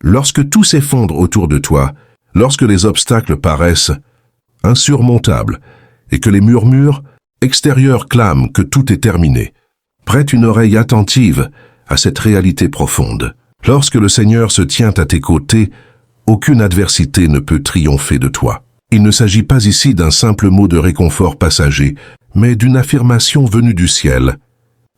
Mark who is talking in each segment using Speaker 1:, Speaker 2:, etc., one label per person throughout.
Speaker 1: Lorsque tout s'effondre autour de toi, lorsque les obstacles paraissent insurmontables et que les murmures extérieurs clament que tout est terminé, prête une oreille attentive à cette réalité profonde. Lorsque le Seigneur se tient à tes côtés, aucune adversité ne peut triompher de toi. Il ne s'agit pas ici d'un simple mot de réconfort passager, mais d'une affirmation venue du ciel,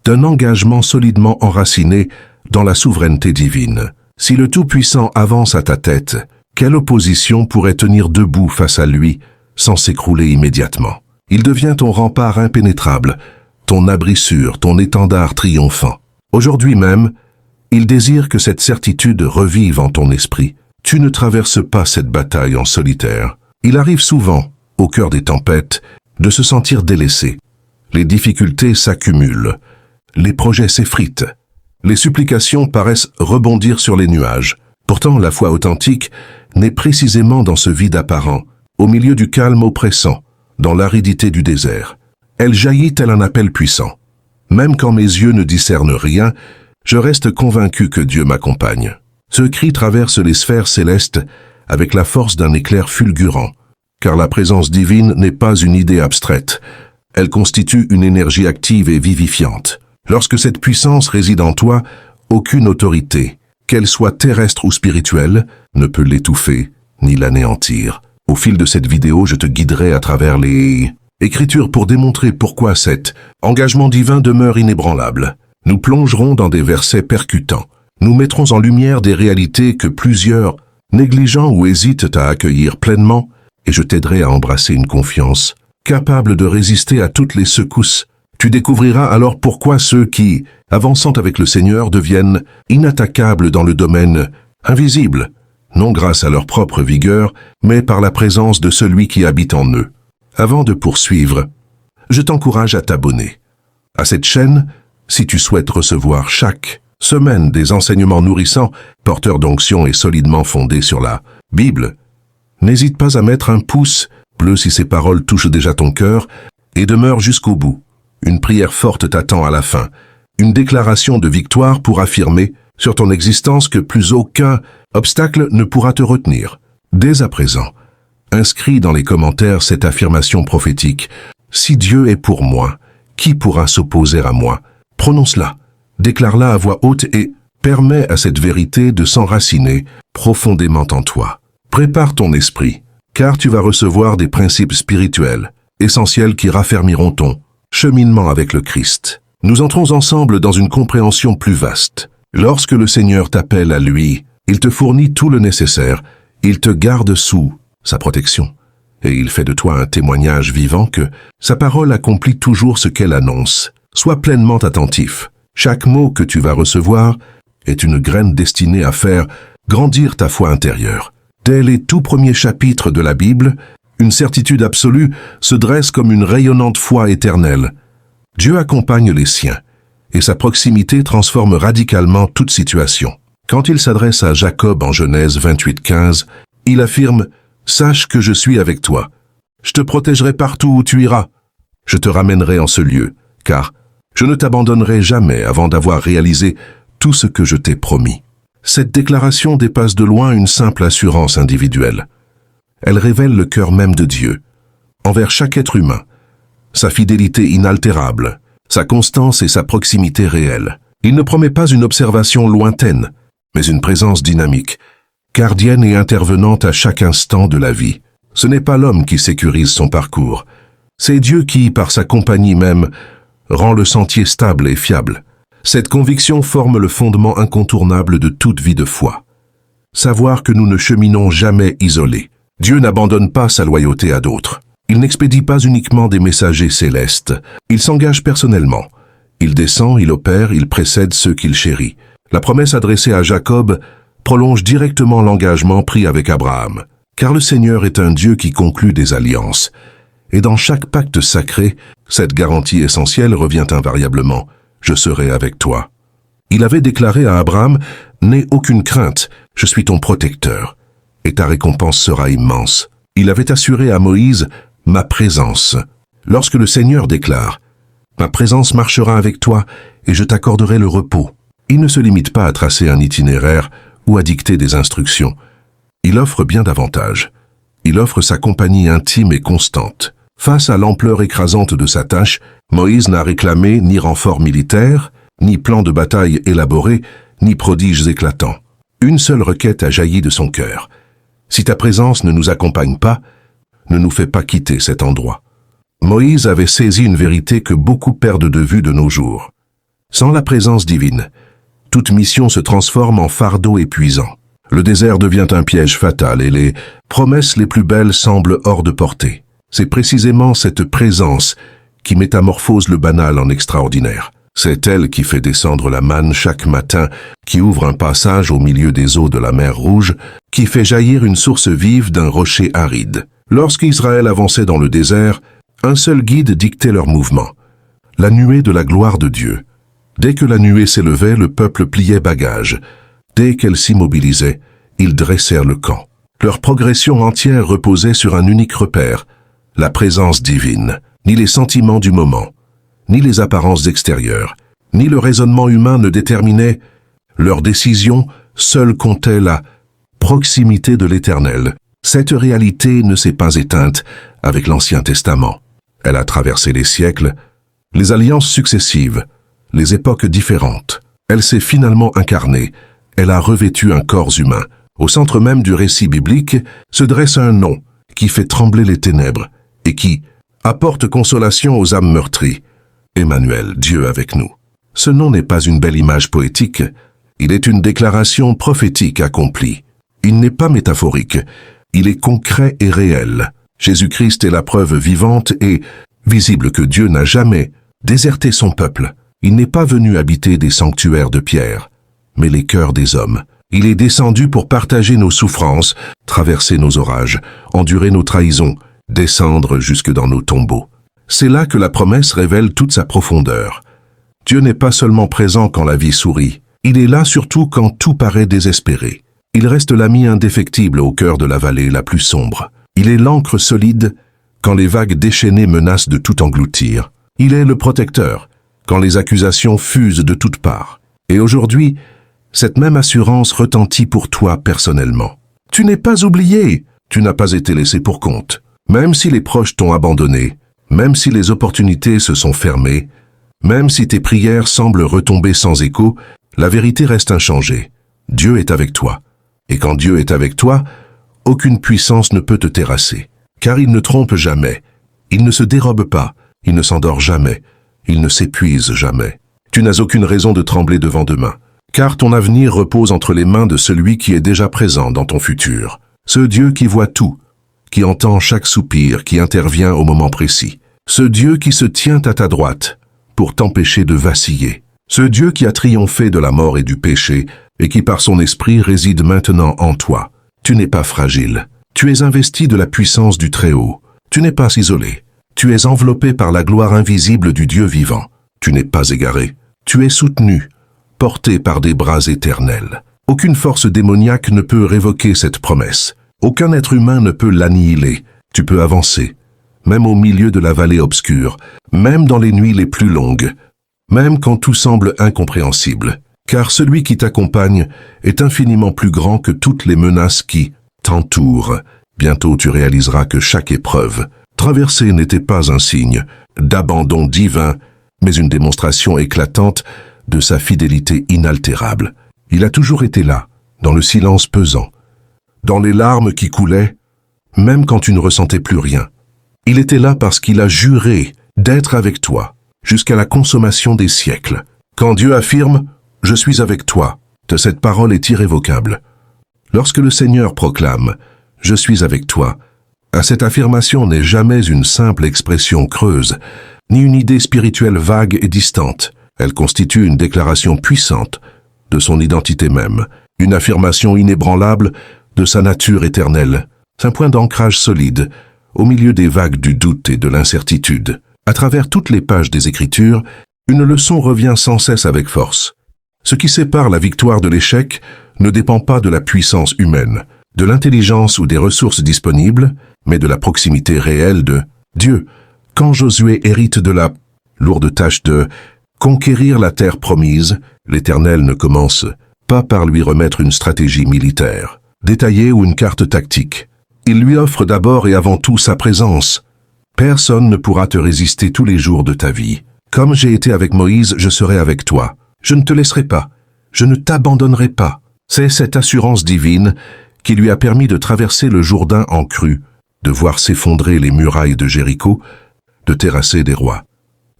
Speaker 1: d'un engagement solidement enraciné dans la souveraineté divine. Si le Tout-Puissant avance à ta tête, quelle opposition pourrait tenir debout face à lui sans s'écrouler immédiatement? Il devient ton rempart impénétrable, ton abri sûr, ton étendard triomphant. Aujourd'hui même, il désire que cette certitude revive en ton esprit. Tu ne traverses pas cette bataille en solitaire. Il arrive souvent, au cœur des tempêtes, de se sentir délaissé. Les difficultés s'accumulent, les projets s'effritent, les supplications paraissent rebondir sur les nuages. Pourtant, la foi authentique naît précisément dans ce vide apparent, au milieu du calme oppressant, dans l'aridité du désert. Elle jaillit tel un appel puissant. Même quand mes yeux ne discernent rien, je reste convaincu que Dieu m'accompagne. Ce cri traverse les sphères célestes avec la force d'un éclair fulgurant, car la présence divine n'est pas une idée abstraite. Elle constitue une énergie active et vivifiante. Lorsque cette puissance réside en toi, aucune autorité, qu'elle soit terrestre ou spirituelle, ne peut l'étouffer ni l'anéantir. Au fil de cette vidéo, je te guiderai à travers les Écritures pour démontrer pourquoi cet engagement divin demeure inébranlable. Nous plongerons dans des versets percutants. Nous mettrons en lumière des réalités que plusieurs, négligents ou hésitent à accueillir pleinement, et je t'aiderai à embrasser une confiance capable de résister à toutes les secousses. Tu découvriras alors pourquoi ceux qui, avançant avec le Seigneur, deviennent inattaquables dans le domaine invisible, non grâce à leur propre vigueur, mais par la présence de celui qui habite en eux. Avant de poursuivre, je t'encourage à t'abonner à cette chaîne si tu souhaites recevoir chaque semaine des enseignements nourrissants, porteurs d'onction et solidement fondés sur la Bible. N'hésite pas à mettre un pouce bleu si ces paroles touchent déjà ton cœur et demeure jusqu'au bout. Une prière forte t'attend à la fin, une déclaration de victoire pour affirmer sur ton existence que plus aucun obstacle ne pourra te retenir. Dès à présent, inscris dans les commentaires cette affirmation prophétique. Si Dieu est pour moi, qui pourra s'opposer à moi? Prononce-la, déclare-la à voix haute et permets à cette vérité de s'enraciner profondément en toi. Prépare ton esprit, car tu vas recevoir des principes spirituels, essentiels qui raffermiront ton cheminement avec le Christ. Nous entrons ensemble dans une compréhension plus vaste. Lorsque le Seigneur t'appelle à lui, il te fournit tout le nécessaire, il te garde sous sa protection, et il fait de toi un témoignage vivant que sa parole accomplit toujours ce qu'elle annonce. Sois pleinement attentif. Chaque mot que tu vas recevoir est une graine destinée à faire grandir ta foi intérieure. Dès les tout premiers chapitres de la Bible, une certitude absolue se dresse comme une rayonnante foi éternelle. Dieu accompagne les siens, et sa proximité transforme radicalement toute situation. Quand il s'adresse à Jacob en Genèse 28:15, il affirme « Sache que je suis avec toi. Je te protégerai partout où tu iras. Je te ramènerai en ce lieu, car je ne t'abandonnerai jamais avant d'avoir réalisé tout ce que je t'ai promis. » Cette déclaration dépasse de loin une simple assurance individuelle. Elle révèle le cœur même de Dieu, envers chaque être humain, sa fidélité inaltérable, sa constance et sa proximité réelle. Il ne promet pas une observation lointaine, mais une présence dynamique, gardienne et intervenante à chaque instant de la vie. Ce n'est pas l'homme qui sécurise son parcours, c'est Dieu qui, par sa compagnie même, rend le sentier stable et fiable. Cette conviction forme le fondement incontournable de toute vie de foi. Savoir que nous ne cheminons jamais isolés. Dieu n'abandonne pas sa loyauté à d'autres. Il n'expédie pas uniquement des messagers célestes. Il s'engage personnellement. Il descend, il opère, il précède ceux qu'il chérit. La promesse adressée à Jacob prolonge directement l'engagement pris avec Abraham. Car le Seigneur est un Dieu qui conclut des alliances. Et dans chaque pacte sacré, cette garantie essentielle revient invariablement. Je serai avec toi. Il avait déclaré à Abraham, n'aie aucune crainte, je suis ton protecteur, et ta récompense sera immense. Il avait assuré à Moïse, ma présence. Lorsque le Seigneur déclare, ma présence marchera avec toi, et je t'accorderai le repos. Il ne se limite pas à tracer un itinéraire ou à dicter des instructions. Il offre bien davantage. Il offre sa compagnie intime et constante. Face à l'ampleur écrasante de sa tâche, Moïse n'a réclamé ni renfort militaire, ni plan de bataille élaboré, ni prodiges éclatants. Une seule requête a jailli de son cœur. Si ta présence ne nous accompagne pas, ne nous fais pas quitter cet endroit. Moïse avait saisi une vérité que beaucoup perdent de vue de nos jours. Sans la présence divine, toute mission se transforme en fardeau épuisant. Le désert devient un piège fatal et les promesses les plus belles semblent hors de portée. C'est précisément cette présence qui métamorphose le banal en extraordinaire. C'est elle qui fait descendre la manne chaque matin, qui ouvre un passage au milieu des eaux de la mer Rouge, qui fait jaillir une source vive d'un rocher aride. Lorsqu'Israël avançait dans le désert, un seul guide dictait leur mouvement, la nuée de la gloire de Dieu. Dès que la nuée s'élevait, le peuple pliait bagage. Dès qu'elle s'immobilisait, ils dressèrent le camp. Leur progression entière reposait sur un unique repère, la présence divine. Ni les sentiments du moment, ni les apparences extérieures, ni le raisonnement humain ne déterminaient leur décision, seule comptait la proximité de l'Éternel. Cette réalité ne s'est pas éteinte avec l'Ancien Testament. Elle a traversé les siècles, les alliances successives, les époques différentes. Elle s'est finalement incarnée, elle a revêtu un corps humain. Au centre même du récit biblique se dresse un nom qui fait trembler les ténèbres et qui apporte consolation aux âmes meurtries. Emmanuel, Dieu avec nous. Ce nom n'est pas une belle image poétique, il est une déclaration prophétique accomplie. Il n'est pas métaphorique, il est concret et réel. Jésus-Christ est la preuve vivante et visible que Dieu n'a jamais déserté son peuple. Il n'est pas venu habiter des sanctuaires de pierre, mais les cœurs des hommes. Il est descendu pour partager nos souffrances, traverser nos orages, endurer nos trahisons, descendre jusque dans nos tombeaux. C'est là que la promesse révèle toute sa profondeur. Dieu n'est pas seulement présent quand la vie sourit, il est là surtout quand tout paraît désespéré. Il reste l'ami indéfectible au cœur de la vallée la plus sombre. Il est l'ancre solide quand les vagues déchaînées menacent de tout engloutir. Il est le protecteur quand les accusations fusent de toutes parts. Et aujourd'hui, cette même assurance retentit pour toi personnellement. Tu n'es pas oublié, tu n'as pas été laissé pour compte. Même si les proches t'ont abandonné, même si les opportunités se sont fermées, même si tes prières semblent retomber sans écho, la vérité reste inchangée. Dieu est avec toi. Et quand Dieu est avec toi, aucune puissance ne peut te terrasser. Car il ne trompe jamais. Il ne se dérobe pas. Il ne s'endort jamais. Il ne s'épuise jamais. Tu n'as aucune raison de trembler devant demain. Car ton avenir repose entre les mains de celui qui est déjà présent dans ton futur. Ce Dieu qui voit tout, qui entend chaque soupir, qui intervient au moment précis. Ce Dieu qui se tient à ta droite pour t'empêcher de vaciller. Ce Dieu qui a triomphé de la mort et du péché et qui par son esprit réside maintenant en toi. Tu n'es pas fragile. Tu es investi de la puissance du Très-Haut. Tu n'es pas isolé. Tu es enveloppé par la gloire invisible du Dieu vivant. Tu n'es pas égaré. Tu es soutenu, porté par des bras éternels. Aucune force démoniaque ne peut révoquer cette promesse. Aucun être humain ne peut l'annihiler. Tu peux avancer, même au milieu de la vallée obscure, même dans les nuits les plus longues, même quand tout semble incompréhensible. Car celui qui t'accompagne est infiniment plus grand que toutes les menaces qui t'entourent. Bientôt tu réaliseras que chaque épreuve traversée n'était pas un signe d'abandon divin, mais une démonstration éclatante de sa fidélité inaltérable. Il a toujours été là, dans le silence pesant, dans les larmes qui coulaient, même quand tu ne ressentais plus rien. Il était là parce qu'il a juré d'être avec toi, jusqu'à la consommation des siècles. Quand Dieu affirme « Je suis avec toi », cette parole est irrévocable. Lorsque le Seigneur proclame « Je suis avec toi », cette affirmation n'est jamais une simple expression creuse, ni une idée spirituelle vague et distante. Elle constitue une déclaration puissante de son identité même, une affirmation inébranlable de sa nature éternelle, un point d'ancrage solide au milieu des vagues du doute et de l'incertitude. À travers toutes les pages des Écritures, une leçon revient sans cesse avec force. Ce qui sépare la victoire de l'échec ne dépend pas de la puissance humaine, de l'intelligence ou des ressources disponibles, mais de la proximité réelle de Dieu. Quand Josué hérite de la lourde tâche de conquérir la terre promise, l'Éternel ne commence pas par lui remettre une stratégie militaire, détaillée ou une carte tactique. Il lui offre d'abord et avant tout sa présence. Personne ne pourra te résister tous les jours de ta vie. Comme j'ai été avec Moïse, je serai avec toi. Je ne te laisserai pas. Je ne t'abandonnerai pas. C'est cette assurance divine qui lui a permis de traverser le Jourdain en crue, de voir s'effondrer les murailles de Jéricho, de terrasser des rois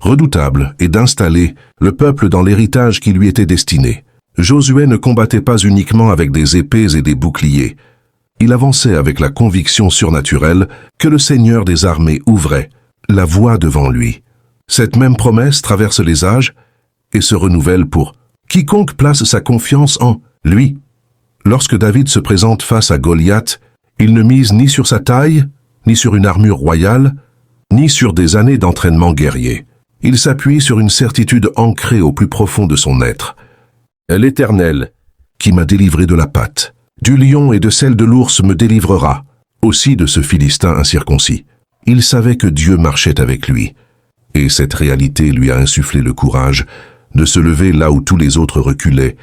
Speaker 1: redoutables et d'installer le peuple dans l'héritage qui lui était destiné. Josué ne combattait pas uniquement avec des épées et des boucliers. Il avançait avec la conviction surnaturelle que le Seigneur des armées ouvrait la voie devant lui. Cette même promesse traverse les âges et se renouvelle pour quiconque place sa confiance en lui. Lorsque David se présente face à Goliath, il ne mise ni sur sa taille, ni sur une armure royale, ni sur des années d'entraînement guerrier. Il s'appuie sur une certitude ancrée au plus profond de son être. L'Éternel, qui m'a délivré de la patte, du lion et de celle de l'ours me délivrera, aussi de ce Philistin incirconcis. Il savait que Dieu marchait avec lui, et cette réalité lui a insufflé le courage de se lever là où tous les autres reculaient,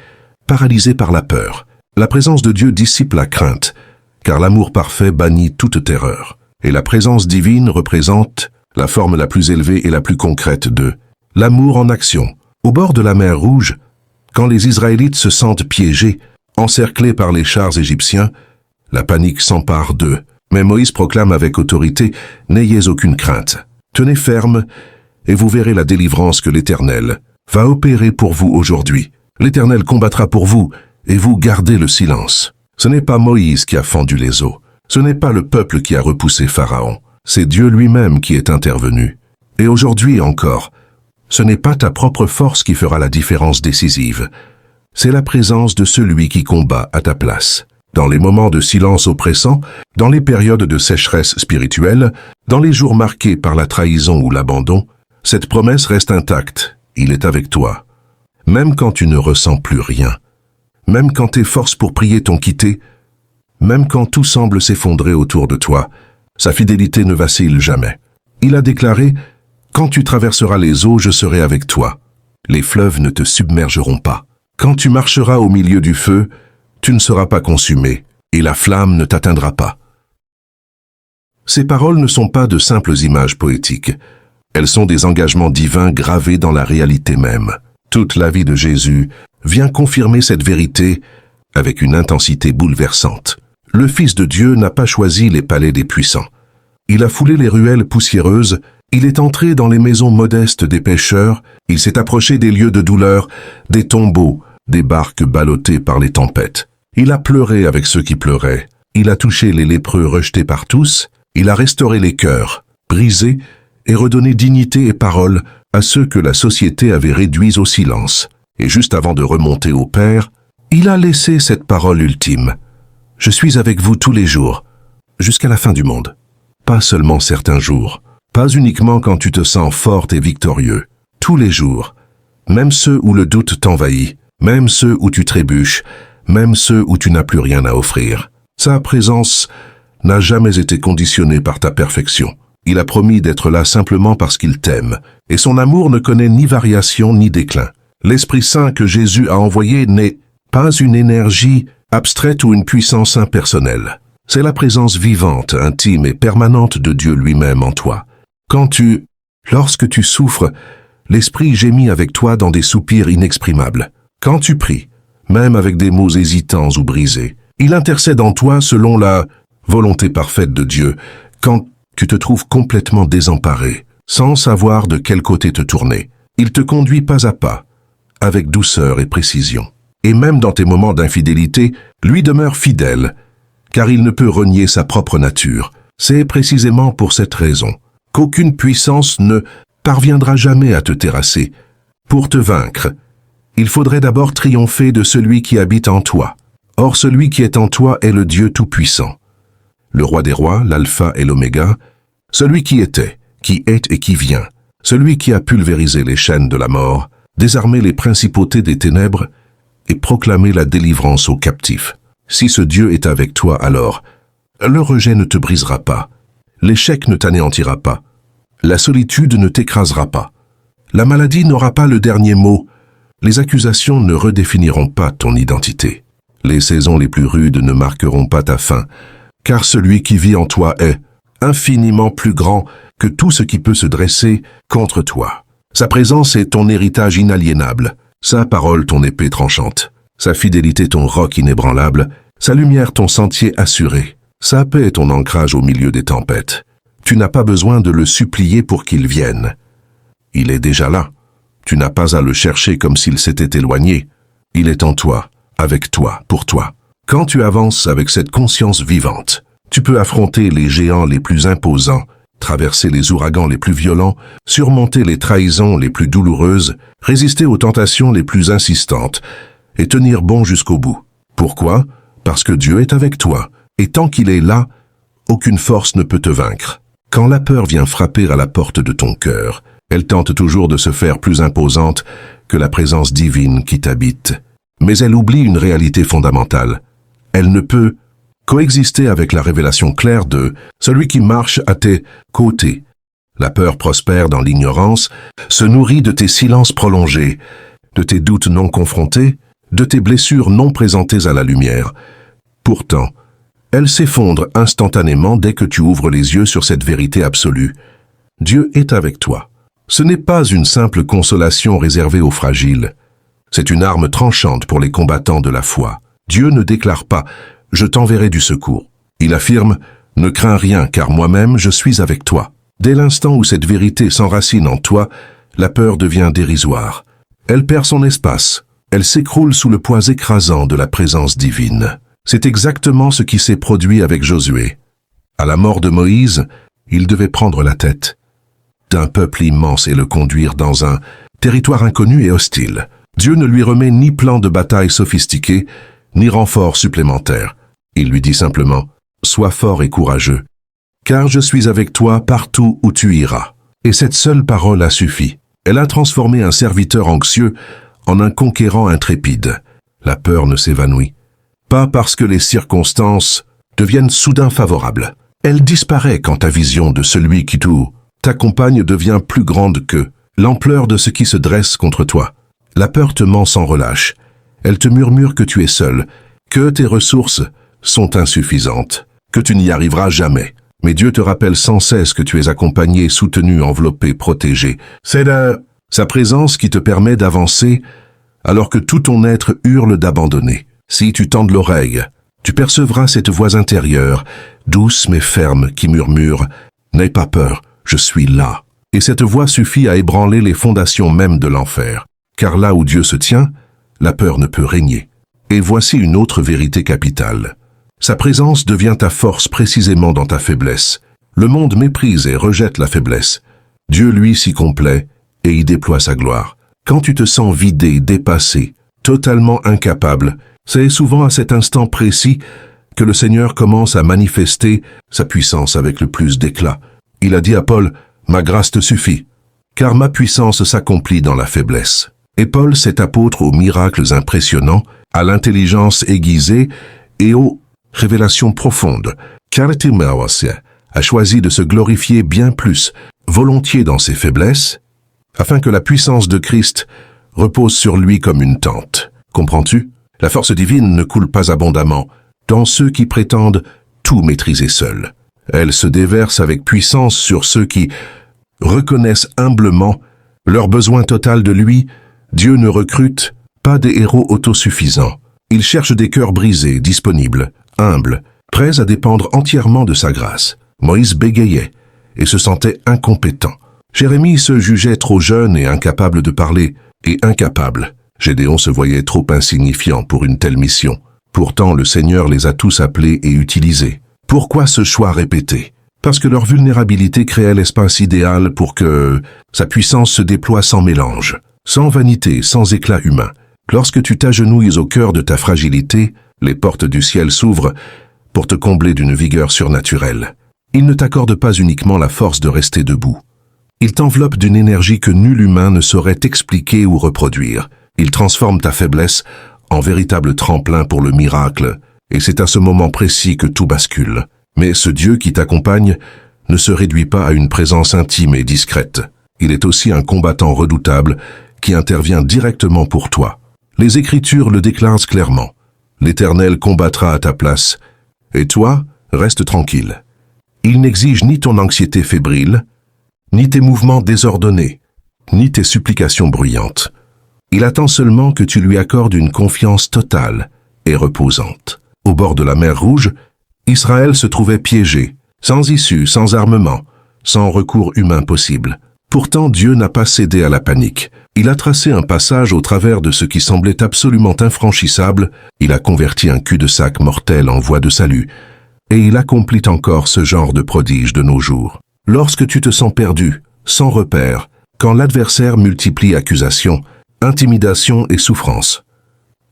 Speaker 1: paralysés par la peur. La présence de Dieu dissipe la crainte, car l'amour parfait bannit toute terreur, et la présence divine représente la forme la plus élevée et la plus concrète de l'amour en action. Au bord de la mer Rouge, quand les Israélites se sentent piégés, encerclés par les chars égyptiens, la panique s'empare d'eux. Mais Moïse proclame avec autorité « N'ayez aucune crainte. Tenez ferme, et vous verrez la délivrance que l'Éternel va opérer pour vous aujourd'hui. L'Éternel combattra pour vous, et vous gardez le silence. » Ce n'est pas Moïse qui a fendu les eaux. Ce n'est pas le peuple qui a repoussé Pharaon. C'est Dieu lui-même qui est intervenu. Et aujourd'hui encore, ce n'est pas ta propre force qui fera la différence décisive. C'est la présence de celui qui combat à ta place. Dans les moments de silence oppressant, dans les périodes de sécheresse spirituelle, dans les jours marqués par la trahison ou l'abandon, cette promesse reste intacte. Il est avec toi. Même quand tu ne ressens plus rien, même quand tes forces pour prier t'ont quitté, même quand tout semble s'effondrer autour de toi, sa fidélité ne vacille jamais. Il a déclaré « Quand tu traverseras les eaux, je serai avec toi. Les fleuves ne te submergeront pas. Quand tu marcheras au milieu du feu, tu ne seras pas consumé, et la flamme ne t'atteindra pas. » Ces paroles ne sont pas de simples images poétiques. Elles sont des engagements divins gravés dans la réalité même. Toute la vie de Jésus vient confirmer cette vérité avec une intensité bouleversante. Le Fils de Dieu n'a pas choisi les palais des puissants. Il a foulé les ruelles poussiéreuses, il est entré dans les maisons modestes des pêcheurs, il s'est approché des lieux de douleur, des tombeaux, des barques ballottées par les tempêtes. Il a pleuré avec ceux qui pleuraient, il a touché les lépreux rejetés par tous, il a restauré les cœurs, brisés, et redonné dignité et parole à ceux que la société avait réduits au silence. Et juste avant de remonter au Père, il a laissé cette parole ultime. « Je suis avec vous tous les jours, jusqu'à la fin du monde. » Pas seulement certains jours, pas uniquement quand tu te sens fort et victorieux. Tous les jours, même ceux où le doute t'envahit, même ceux où tu trébuches, même ceux où tu n'as plus rien à offrir. Sa présence n'a jamais été conditionnée par ta perfection. Il a promis d'être là simplement parce qu'il t'aime, et son amour ne connaît ni variation ni déclin. L'Esprit Saint que Jésus a envoyé n'est pas une énergie abstraite ou une puissance impersonnelle. C'est la présence vivante, intime et permanente de Dieu lui-même en toi. Lorsque tu souffres, l'Esprit gémit avec toi dans des soupirs inexprimables. Quand tu pries, même avec des mots hésitants ou brisés, il intercède en toi selon la volonté parfaite de Dieu. Quand tu te trouves complètement désemparé, sans savoir de quel côté te tourner, il te conduit pas à pas, avec douceur et précision. Et même dans tes moments d'infidélité, lui demeure fidèle, car il ne peut renier sa propre nature. C'est précisément pour cette raison qu'aucune puissance ne parviendra jamais à te terrasser. Pour te vaincre, il faudrait d'abord triompher de celui qui habite en toi. Or, celui qui est en toi est le Dieu Tout-Puissant, le Roi des rois, l'Alpha et l'Oméga, celui qui était, qui est et qui vient, celui qui a pulvérisé les chaînes de la mort, désarmé les principautés des ténèbres et proclamé la délivrance aux captifs. Si ce Dieu est avec toi, alors le rejet ne te brisera pas, l'échec ne t'anéantira pas, la solitude ne t'écrasera pas, la maladie n'aura pas le dernier mot, Les accusations ne redéfiniront pas ton identité. Les saisons les plus rudes ne marqueront pas ta fin, car celui qui vit en toi est infiniment plus grand que tout ce qui peut se dresser contre toi. Sa présence est ton héritage inaliénable, sa parole ton épée tranchante, sa fidélité ton roc inébranlable, sa lumière ton sentier assuré, sa paix est ton ancrage au milieu des tempêtes. Tu n'as pas besoin de le supplier pour qu'il vienne. Il est déjà là. Tu n'as pas à le chercher comme s'il s'était éloigné. Il est en toi, avec toi, pour toi. Quand tu avances avec cette conscience vivante, tu peux affronter les géants les plus imposants, traverser les ouragans les plus violents, surmonter les trahisons les plus douloureuses, résister aux tentations les plus insistantes et tenir bon jusqu'au bout. Pourquoi? Parce que Dieu est avec toi, et tant qu'il est là, aucune force ne peut te vaincre. Quand la peur vient frapper à la porte de ton cœur, elle tente toujours de se faire plus imposante que la présence divine qui t'habite. Mais elle oublie une réalité fondamentale. Elle ne peut coexister avec la révélation claire de celui qui marche à tes côtés. La peur prospère dans l'ignorance, se nourrit de tes silences prolongés, de tes doutes non confrontés, de tes blessures non présentées à la lumière. Pourtant, elle s'effondre instantanément dès que tu ouvres les yeux sur cette vérité absolue. Dieu est avec toi. Ce n'est pas une simple consolation réservée aux fragiles. C'est une arme tranchante pour les combattants de la foi. Dieu ne déclare pas « Je t'enverrai du secours ». Il affirme « Ne crains rien, car moi-même je suis avec toi ». Dès l'instant où cette vérité s'enracine en toi, la peur devient dérisoire. Elle perd son espace. Elle s'écroule sous le poids écrasant de la présence divine. C'est exactement ce qui s'est produit avec Josué. À la mort de Moïse, il devait prendre la tête d'un peuple immense et le conduire dans un territoire inconnu et hostile. Dieu ne lui remet ni plan de bataille sophistiqué, ni renfort supplémentaire. Il lui dit simplement « Sois fort et courageux, car je suis avec toi partout où tu iras. » Et cette seule parole a suffi. Elle a transformé un serviteur anxieux en un conquérant intrépide. La peur ne s'évanouit pas parce que les circonstances deviennent soudain favorables. Elle disparaît quand ta vision de celui qui t'accompagne devient plus grande que l'ampleur de ce qui se dresse contre toi. La peur te ment sans relâche. Elle te murmure que tu es seul, que tes ressources sont insuffisantes, que tu n'y arriveras jamais. Mais Dieu te rappelle sans cesse que tu es accompagné, soutenu, enveloppé, protégé. C'est sa présence qui te permet d'avancer alors que tout ton être hurle d'abandonner. Si tu tendes l'oreille, tu percevras cette voix intérieure, douce mais ferme, qui murmure « N'aie pas peur, je suis là ». Et cette voix suffit à ébranler les fondations même de l'enfer. Car là où Dieu se tient, la peur ne peut régner. Et voici une autre vérité capitale. Sa présence devient ta force précisément dans ta faiblesse. Le monde méprise et rejette la faiblesse. Dieu, lui, s'y complaît et y déploie sa gloire. Quand tu te sens vidé, dépassé, totalement incapable, c'est souvent à cet instant précis que le Seigneur commence à manifester sa puissance avec le plus d'éclat. Il a dit à Paul « Ma grâce te suffit, car ma puissance s'accomplit dans la faiblesse ». Et Paul, cet apôtre aux miracles impressionnants, à l'intelligence aiguisée et aux révélations profondes, a choisi de se glorifier bien plus volontiers dans ses faiblesses, afin que la puissance de Christ repose sur lui comme une tente. Comprends-tu? La force divine ne coule pas abondamment dans ceux qui prétendent tout maîtriser seuls. Elle se déverse avec puissance sur ceux qui reconnaissent humblement leur besoin total de lui. Dieu ne recrute pas des héros autosuffisants. Il cherche des cœurs brisés, disponibles, humbles, prêts à dépendre entièrement de sa grâce. Moïse bégayait et se sentait incompétent. Jérémie se jugeait trop jeune et incapable de parler, et incapable. Gédéon se voyait trop insignifiant pour une telle mission. Pourtant, le Seigneur les a tous appelés et utilisés. Pourquoi ce choix répété? Parce que leur vulnérabilité créait l'espace idéal pour que sa puissance se déploie sans mélange, sans vanité, sans éclat humain. Lorsque tu t'agenouilles au cœur de ta fragilité, les portes du ciel s'ouvrent pour te combler d'une vigueur surnaturelle. Il ne t'accorde pas uniquement la force de rester debout. Il t'enveloppe d'une énergie que nul humain ne saurait expliquer ou reproduire. Il transforme ta faiblesse en véritable tremplin pour le miracle, et c'est à ce moment précis que tout bascule. Mais ce Dieu qui t'accompagne ne se réduit pas à une présence intime et discrète. Il est aussi un combattant redoutable qui intervient directement pour toi. Les Écritures le déclarent clairement. L'Éternel combattra à ta place, et toi, reste tranquille. Il n'exige ni ton anxiété fébrile, ni tes mouvements désordonnés, ni tes supplications bruyantes. Il attend seulement que tu lui accordes une confiance totale et reposante. Au bord de la mer Rouge, Israël se trouvait piégé, sans issue, sans armement, sans recours humain possible. Pourtant, Dieu n'a pas cédé à la panique. Il a tracé un passage au travers de ce qui semblait absolument infranchissable, il a converti un cul-de-sac mortel en voie de salut, et il accomplit encore ce genre de prodige de nos jours. Lorsque tu te sens perdu, sans repère, quand l'adversaire multiplie accusations, intimidations et souffrances,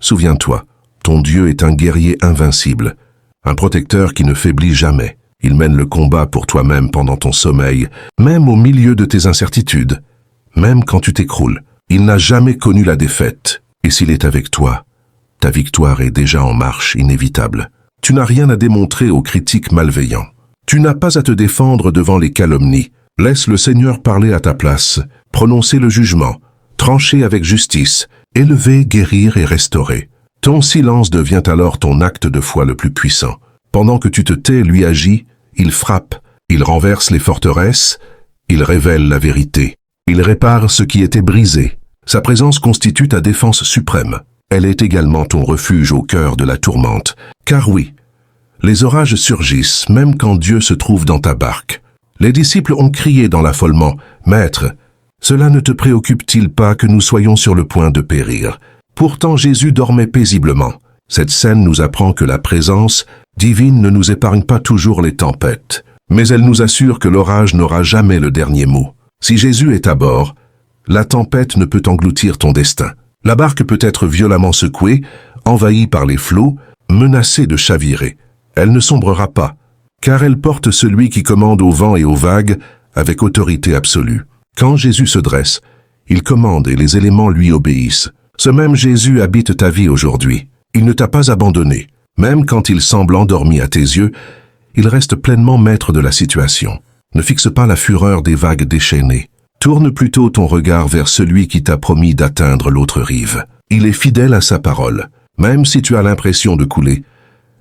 Speaker 1: souviens-toi, ton Dieu est un guerrier invincible, un protecteur qui ne faiblit jamais. Il mène le combat pour toi-même pendant ton sommeil, même au milieu de tes incertitudes, même quand tu t'écroules. Il n'a jamais connu la défaite, et s'il est avec toi, ta victoire est déjà en marche inévitable. Tu n'as rien à démontrer aux critiques malveillants. Tu n'as pas à te défendre devant les calomnies. Laisse le Seigneur parler à ta place, prononcer le jugement, trancher avec justice, élever, guérir et restaurer. Ton silence devient alors ton acte de foi le plus puissant. Pendant que tu te tais, lui agit, il frappe, il renverse les forteresses, il révèle la vérité, il répare ce qui était brisé. Sa présence constitue ta défense suprême. Elle est également ton refuge au cœur de la tourmente. Car oui, les orages surgissent même quand Dieu se trouve dans ta barque. Les disciples ont crié dans l'affolement, « Maître, cela ne te préoccupe-t-il pas que nous soyons sur le point de périr ?» Pourtant Jésus dormait paisiblement. Cette scène nous apprend que la présence divine ne nous épargne pas toujours les tempêtes, mais elle nous assure que l'orage n'aura jamais le dernier mot. Si Jésus est à bord, la tempête ne peut engloutir ton destin. La barque peut être violemment secouée, envahie par les flots, menacée de chavirer. Elle ne sombrera pas, car elle porte celui qui commande au vent et aux vagues avec autorité absolue. Quand Jésus se dresse, il commande et les éléments lui obéissent. Ce même Jésus habite ta vie aujourd'hui. Il ne t'a pas abandonné. Même quand il semble endormi à tes yeux, il reste pleinement maître de la situation. Ne fixe pas la fureur des vagues déchaînées. Tourne plutôt ton regard vers celui qui t'a promis d'atteindre l'autre rive. Il est fidèle à sa parole. Même si tu as l'impression de couler,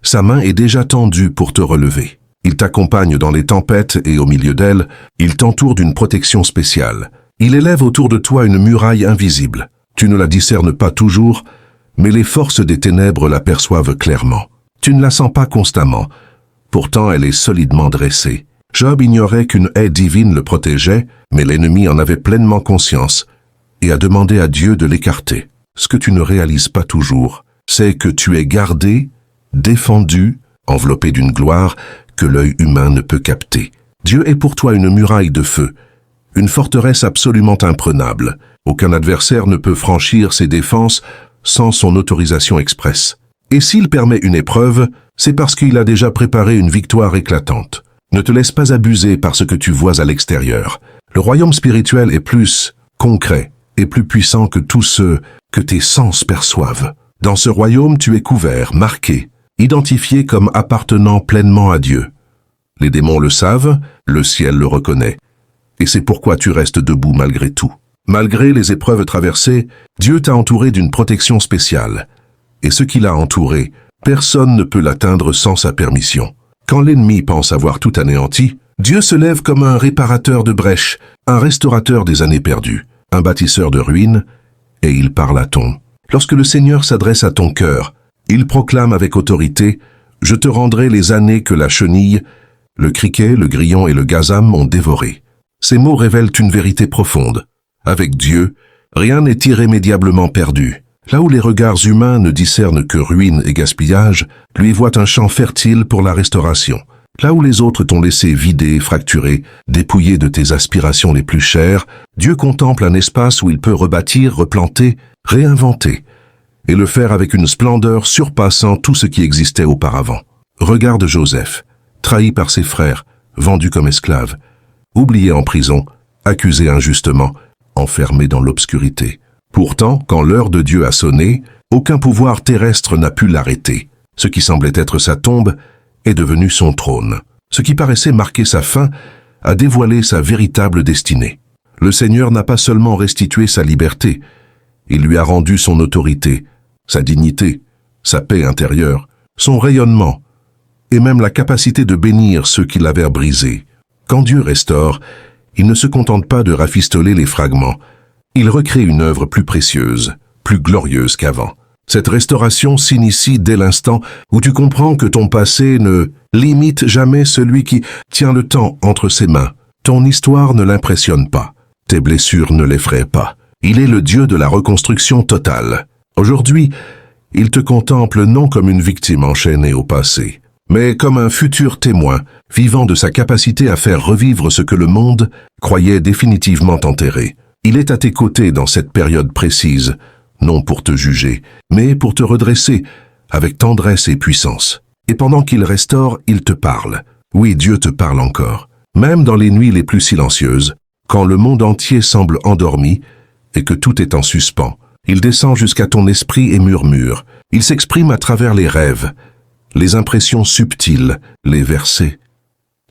Speaker 1: sa main est déjà tendue pour te relever. Il t'accompagne dans les tempêtes et au milieu d'elles, il t'entoure d'une protection spéciale. Il élève autour de toi une muraille invisible. Tu ne la discernes pas toujours, mais les forces des ténèbres l'aperçoivent clairement. Tu ne la sens pas constamment, pourtant elle est solidement dressée. Job ignorait qu'une haie divine le protégeait, mais l'ennemi en avait pleinement conscience et a demandé à Dieu de l'écarter. Ce que tu ne réalises pas toujours, c'est que tu es gardé, défendu, enveloppé d'une gloire que l'œil humain ne peut capter. Dieu est pour toi une muraille de feu, une forteresse absolument imprenable. Aucun adversaire ne peut franchir ses défenses sans son autorisation expresse. Et s'il permet une épreuve, c'est parce qu'il a déjà préparé une victoire éclatante. Ne te laisse pas abuser par ce que tu vois à l'extérieur. Le royaume spirituel est plus concret et plus puissant que tous ceux que tes sens perçoivent. Dans ce royaume, tu es couvert, marqué, identifié comme appartenant pleinement à Dieu. Les démons le savent, le ciel le reconnaît. Et c'est pourquoi tu restes debout malgré tout. Malgré les épreuves traversées, Dieu t'a entouré d'une protection spéciale. Et ce qui l'a entouré, personne ne peut l'atteindre sans sa permission. Quand l'ennemi pense avoir tout anéanti, Dieu se lève comme un réparateur de brèches, un restaurateur des années perdues, un bâtisseur de ruines, et il parle à ton. Lorsque le Seigneur s'adresse à ton cœur, il proclame avec autorité « Je te rendrai les années que la chenille, le criquet, le grillon et le gazam ont dévorées. » Ces mots révèlent une vérité profonde. Avec Dieu, rien n'est irrémédiablement perdu. Là où les regards humains ne discernent que ruine et gaspillage, lui voit un champ fertile pour la restauration. Là où les autres t'ont laissé vidé, fracturé, dépouillé de tes aspirations les plus chères, Dieu contemple un espace où il peut rebâtir, replanter, réinventer, et le faire avec une splendeur surpassant tout ce qui existait auparavant. Regarde Joseph, trahi par ses frères, vendu comme esclave, oublié en prison, accusé injustement, enfermé dans l'obscurité. Pourtant, quand l'heure de Dieu a sonné, aucun pouvoir terrestre n'a pu l'arrêter. Ce qui semblait être sa tombe est devenu son trône. Ce qui paraissait marquer sa fin a dévoilé sa véritable destinée. Le Seigneur n'a pas seulement restitué sa liberté, il lui a rendu son autorité, sa dignité, sa paix intérieure, son rayonnement, et même la capacité de bénir ceux qui l'avaient brisé. Quand Dieu restaure, il ne se contente pas de rafistoler les fragments, il recrée une œuvre plus précieuse, plus glorieuse qu'avant. Cette restauration s'initie dès l'instant où tu comprends que ton passé ne limite jamais celui qui tient le temps entre ses mains. Ton histoire ne l'impressionne pas, tes blessures ne l'effraient pas. Il est le Dieu de la reconstruction totale. Aujourd'hui, il te contemple non comme une victime enchaînée au passé, mais comme un futur témoin, vivant de sa capacité à faire revivre ce que le monde croyait définitivement enterré. Il est à tes côtés dans cette période précise, non pour te juger, mais pour te redresser avec tendresse et puissance. Et pendant qu'il restaure, il te parle. Oui, Dieu te parle encore. Même dans les nuits les plus silencieuses, quand le monde entier semble endormi et que tout est en suspens, il descend jusqu'à ton esprit et murmure. Il s'exprime à travers les rêves, les impressions subtiles, les versets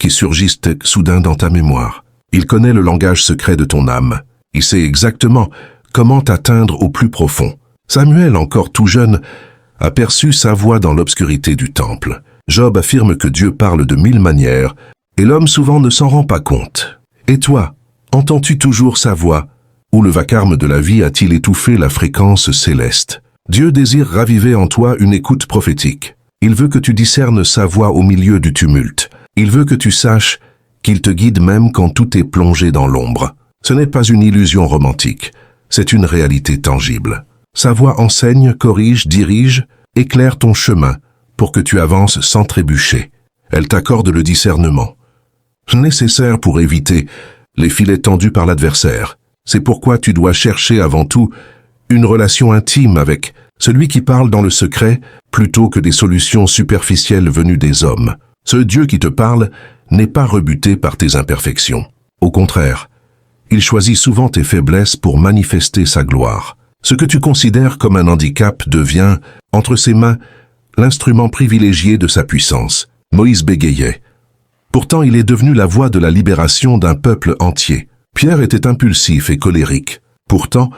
Speaker 1: qui surgissent soudain dans ta mémoire. Il connaît le langage secret de ton âme. Il sait exactement comment t'atteindre au plus profond. Samuel, encore tout jeune, aperçut sa voix dans l'obscurité du temple. Job affirme que Dieu parle de 1000 manières, et l'homme souvent ne s'en rend pas compte. Et toi, entends-tu toujours sa voix, ou le vacarme de la vie a-t-il étouffé la fréquence céleste? Dieu désire raviver en toi une écoute prophétique. Il veut que tu discernes sa voix au milieu du tumulte. Il veut que tu saches qu'il te guide même quand tout est plongé dans l'ombre. Ce n'est pas une illusion romantique, c'est une réalité tangible. Sa voix enseigne, corrige, dirige, éclaire ton chemin pour que tu avances sans trébucher. Elle t'accorde le discernement, nécessaire pour éviter les filets tendus par l'adversaire. C'est pourquoi tu dois chercher avant tout une relation intime avec celui qui parle dans le secret plutôt que des solutions superficielles venues des hommes. Ce Dieu qui te parle n'est pas rebuté par tes imperfections. Au contraire, il choisit souvent tes faiblesses pour manifester sa gloire. Ce que tu considères comme un handicap devient, entre ses mains, l'instrument privilégié de sa puissance. Moïse bégayait. Pourtant, il est devenu la voix de la libération d'un peuple entier. Pierre était impulsif et colérique. Pourtant,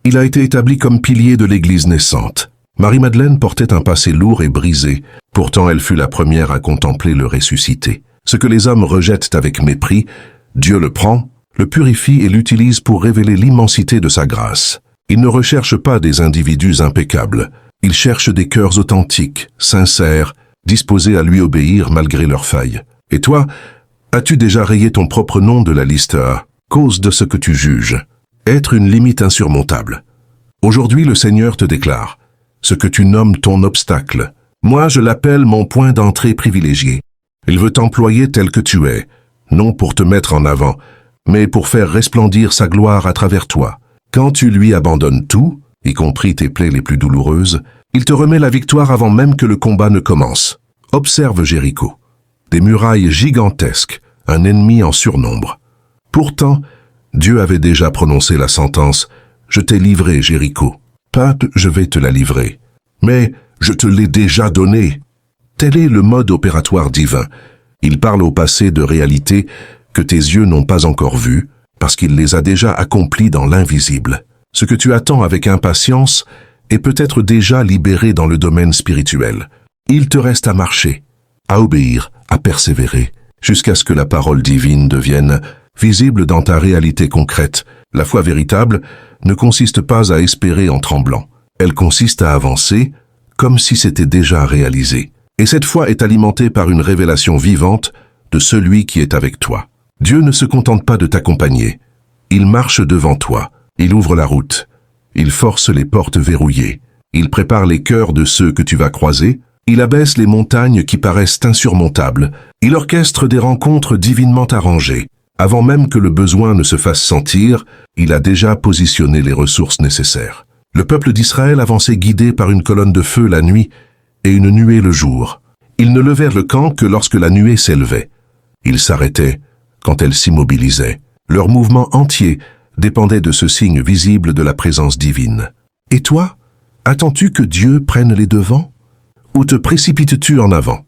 Speaker 1: il a été établi comme pilier de l'Église naissante. Marie-Madeleine portait un passé lourd et brisé. Pourtant, elle fut la première à contempler le ressuscité. Ce que les hommes rejettent avec mépris, Dieu le prend, le purifie et l'utilise pour révéler l'immensité de sa grâce. Il ne recherche pas des individus impeccables. Il cherche des cœurs authentiques, sincères, disposés à lui obéir malgré leurs failles. Et toi, as-tu déjà rayé ton propre nom de la liste à cause de ce que tu juges? Être une limite insurmontable. Aujourd'hui, le Seigneur te déclare ce que tu nommes ton obstacle. Moi, je l'appelle mon point d'entrée privilégié. Il veut t'employer tel que tu es, non pour te mettre en avant, mais pour faire resplendir sa gloire à travers toi. Quand tu lui abandonnes tout, y compris tes plaies les plus douloureuses, il te remet la victoire avant même que le combat ne commence. Observe Jéricho. Des murailles gigantesques, un ennemi en surnombre. Pourtant, Dieu avait déjà prononcé la sentence « Je t'ai livré, Jéricho. Pas « je vais te la livrer », mais « je te l'ai déjà donnée ». Tel est le mode opératoire divin. Il parle au passé de réalités que tes yeux n'ont pas encore vues, parce qu'il les a déjà accomplies dans l'invisible. Ce que tu attends avec impatience est peut-être déjà libéré dans le domaine spirituel. Il te reste à marcher, à obéir, à persévérer, jusqu'à ce que la parole divine devienne visible dans ta réalité concrète. La foi véritable ne consiste pas à espérer en tremblant. Elle consiste à avancer comme si c'était déjà réalisé. Et cette foi est alimentée par une révélation vivante de celui qui est avec toi. Dieu ne se contente pas de t'accompagner. Il marche devant toi. Il ouvre la route. Il force les portes verrouillées. Il prépare les cœurs de ceux que tu vas croiser. Il abaisse les montagnes qui paraissent insurmontables. Il orchestre des rencontres divinement arrangées. Avant même que le besoin ne se fasse sentir, il a déjà positionné les ressources nécessaires. Le peuple d'Israël avançait guidé par une colonne de feu la nuit et une nuée le jour. Ils ne levèrent le camp que lorsque la nuée s'élevait. Ils s'arrêtaient quand elle s'immobilisait. Leur mouvement entier dépendait de ce signe visible de la présence divine. Et toi, attends-tu que Dieu prenne les devants? Ou te précipites-tu en avant?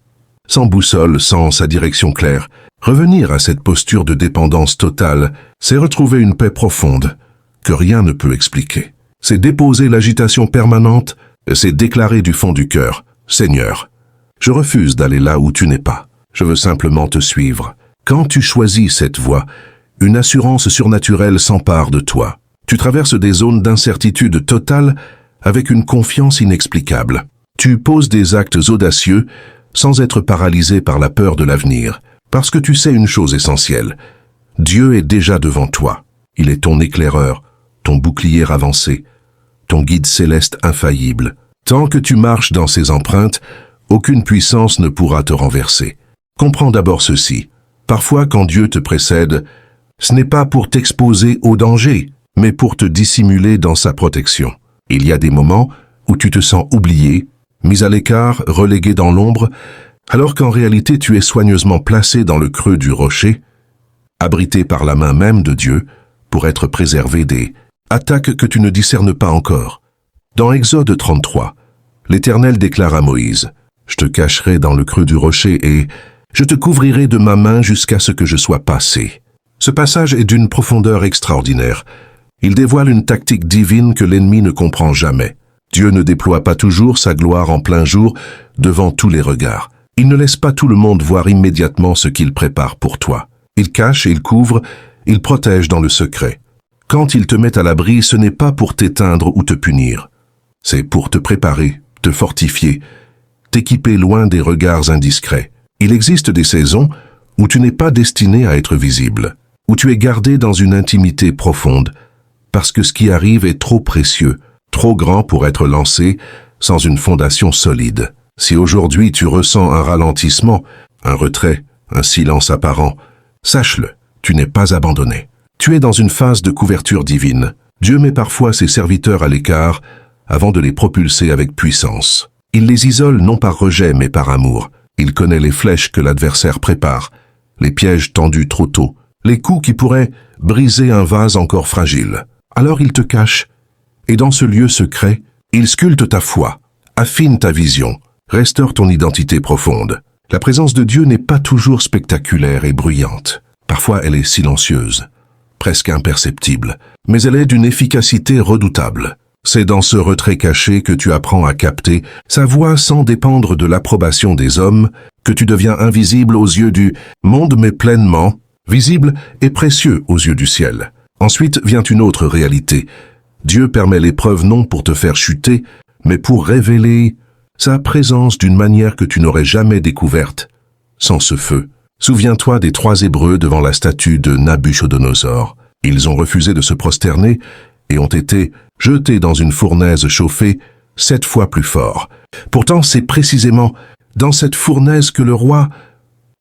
Speaker 1: sans boussole, sans sa direction claire. Revenir à cette posture de dépendance totale, c'est retrouver une paix profonde que rien ne peut expliquer. C'est déposer l'agitation permanente, c'est déclarer du fond du cœur, « Seigneur, je refuse d'aller là où tu n'es pas. Je veux simplement te suivre. » Quand tu choisis cette voie, une assurance surnaturelle s'empare de toi. Tu traverses des zones d'incertitude totale avec une confiance inexplicable. Tu poses des actes audacieux sans être paralysé par la peur de l'avenir, parce que tu sais une chose essentielle. Dieu est déjà devant toi. Il est ton éclaireur, ton bouclier avancé, ton guide céleste infaillible. Tant que tu marches dans ses empreintes, aucune puissance ne pourra te renverser. Comprends d'abord ceci. Parfois, quand Dieu te précède, ce n'est pas pour t'exposer au danger, mais pour te dissimuler dans sa protection. Il y a des moments où tu te sens oublié, mis à l'écart, relégué dans l'ombre, alors qu'en réalité tu es soigneusement placé dans le creux du rocher, abrité par la main même de Dieu, pour être préservé des attaques que tu ne discernes pas encore. Dans Exode 33, l'Éternel déclare à Moïse, « Je te cacherai dans le creux du rocher et je te couvrirai de ma main jusqu'à ce que je sois passé. » Ce passage est d'une profondeur extraordinaire. Il dévoile une tactique divine que l'ennemi ne comprend jamais. Dieu ne déploie pas toujours sa gloire en plein jour devant tous les regards. Il ne laisse pas tout le monde voir immédiatement ce qu'il prépare pour toi. Il cache, il couvre, il protège dans le secret. Quand il te met à l'abri, ce n'est pas pour t'éteindre ou te punir. C'est pour te préparer, te fortifier, t'équiper loin des regards indiscrets. Il existe des saisons où tu n'es pas destiné à être visible, où tu es gardé dans une intimité profonde, parce que ce qui arrive est trop précieux, trop grand pour être lancé sans une fondation solide. Si aujourd'hui tu ressens un ralentissement, un retrait, un silence apparent, sache-le, tu n'es pas abandonné. Tu es dans une phase de couverture divine. Dieu met parfois ses serviteurs à l'écart avant de les propulser avec puissance. Il les isole non par rejet mais par amour. Il connaît les flèches que l'adversaire prépare, les pièges tendus trop tôt, les coups qui pourraient briser un vase encore fragile. Alors il te cache, et dans ce lieu secret, il sculpte ta foi, affine ta vision, restaure ton identité profonde. La présence de Dieu n'est pas toujours spectaculaire et bruyante. Parfois elle est silencieuse, presque imperceptible, mais elle est d'une efficacité redoutable. C'est dans ce retrait caché que tu apprends à capter sa voix sans dépendre de l'approbation des hommes, que tu deviens invisible aux yeux du monde mais pleinement visible et précieux aux yeux du ciel. Ensuite vient une autre réalité. Dieu permet l'épreuve non pour te faire chuter, mais pour révéler sa présence d'une manière que tu n'aurais jamais découverte sans ce feu. Souviens-toi des 3 Hébreux devant la statue de Nabuchodonosor. Ils ont refusé de se prosterner et ont été jetés dans une fournaise chauffée 7 fois plus fort. Pourtant, c'est précisément dans cette fournaise que le roi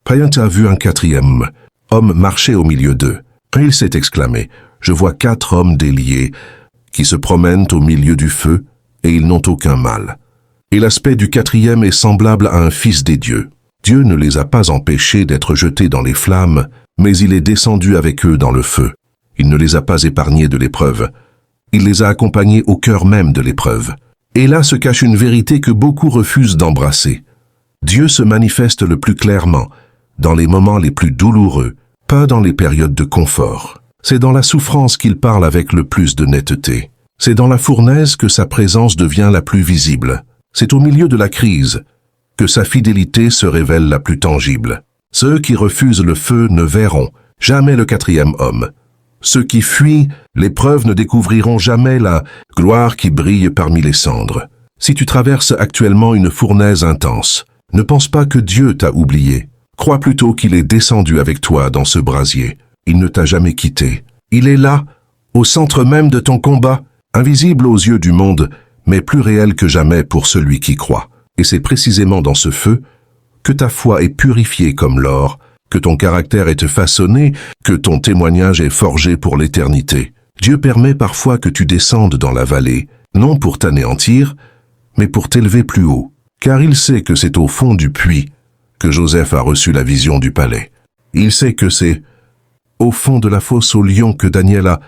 Speaker 1: Payant a vu un 4e homme marcher au milieu d'eux. Il s'est exclamé, « Je vois 4 hommes déliés qui se promènent au milieu du feu et ils n'ont aucun mal. » Et l'aspect du 4e est semblable à un fils des dieux. Dieu ne les a pas empêchés d'être jetés dans les flammes, mais il est descendu avec eux dans le feu. Il ne les a pas épargnés de l'épreuve. Il les a accompagnés au cœur même de l'épreuve. Et là se cache une vérité que beaucoup refusent d'embrasser. Dieu se manifeste le plus clairement dans les moments les plus douloureux, pas dans les périodes de confort. C'est dans la souffrance qu'il parle avec le plus de netteté. C'est dans la fournaise que sa présence devient la plus visible. C'est au milieu de la crise que sa fidélité se révèle la plus tangible. Ceux qui refusent le feu ne verront jamais le 4e homme. Ceux qui fuient l'épreuve ne découvriront jamais la gloire qui brille parmi les cendres. Si tu traverses actuellement une fournaise intense, ne pense pas que Dieu t'a oublié. Crois plutôt qu'il est descendu avec toi dans ce brasier. Il ne t'a jamais quitté. Il est là, au centre même de ton combat, invisible aux yeux du monde, mais plus réel que jamais pour celui qui croit. Et c'est précisément dans ce feu que ta foi est purifiée comme l'or, que ton caractère est façonné, que ton témoignage est forgé pour l'éternité. Dieu permet parfois que tu descendes dans la vallée, non pour t'anéantir, mais pour t'élever plus haut, car il sait que c'est au fond du puits que Joseph a reçu la vision du palais. Il sait que c'est au fond de la fosse au lion que Daniel a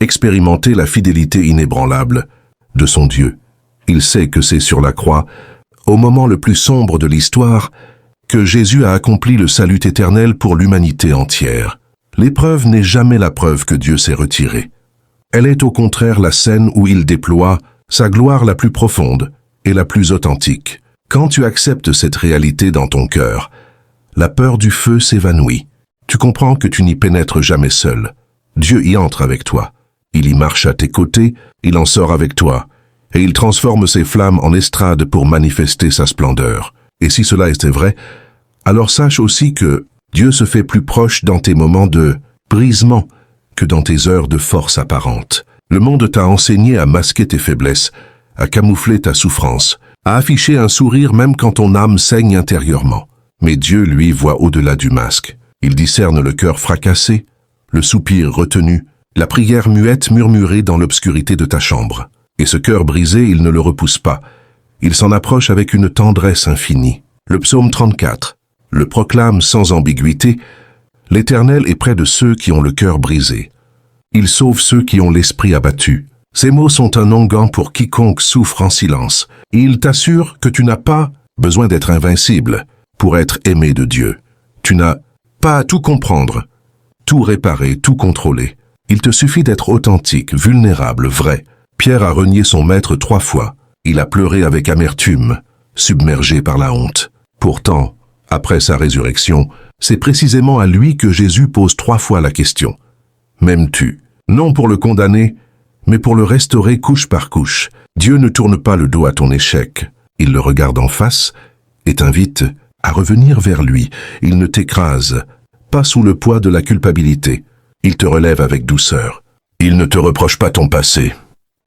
Speaker 1: expérimenté la fidélité inébranlable de son Dieu. Il sait que c'est sur la croix, au moment le plus sombre de l'histoire, que Jésus a accompli le salut éternel pour l'humanité entière. L'épreuve n'est jamais la preuve que Dieu s'est retiré. Elle est au contraire la scène où il déploie sa gloire la plus profonde et la plus authentique. Quand tu acceptes cette réalité dans ton cœur, la peur du feu s'évanouit. Tu comprends que tu n'y pénètres jamais seul. Dieu y entre avec toi. Il y marche à tes côtés, il en sort avec toi, et il transforme ses flammes en estrade pour manifester sa splendeur. Et si cela était vrai, alors sache aussi que Dieu se fait plus proche dans tes moments de brisement que dans tes heures de force apparente. Le monde t'a enseigné à masquer tes faiblesses, à camoufler ta souffrance, à afficher un sourire même quand ton âme saigne intérieurement. Mais Dieu, lui, voit au-delà du masque. Il discerne le cœur fracassé, le soupir retenu, la prière muette murmurée dans l'obscurité de ta chambre. Et ce cœur brisé, il ne le repousse pas. Il s'en approche avec une tendresse infinie. Le psaume 34 le proclame sans ambiguïté. L'Éternel est près de ceux qui ont le cœur brisé. Il sauve ceux qui ont l'esprit abattu. Ces mots sont un onguent pour quiconque souffre en silence. Il t'assure que tu n'as pas besoin d'être invincible pour être aimé de Dieu. Tu n'as pas à tout comprendre, tout réparer, tout contrôler. Il te suffit d'être authentique, vulnérable, vrai. Pierre a renié son maître 3 fois. Il a pleuré avec amertume, submergé par la honte. Pourtant, après sa résurrection, c'est précisément à lui que Jésus pose 3 fois la question. M'aimes-tu? Non pour le condamner, mais pour le restaurer couche par couche. Dieu ne tourne pas le dos à ton échec. Il le regarde en face et t'invite à revenir vers lui. Il ne t'écrase pas sous le poids de la culpabilité. Il te relève avec douceur. Il ne te reproche pas ton passé.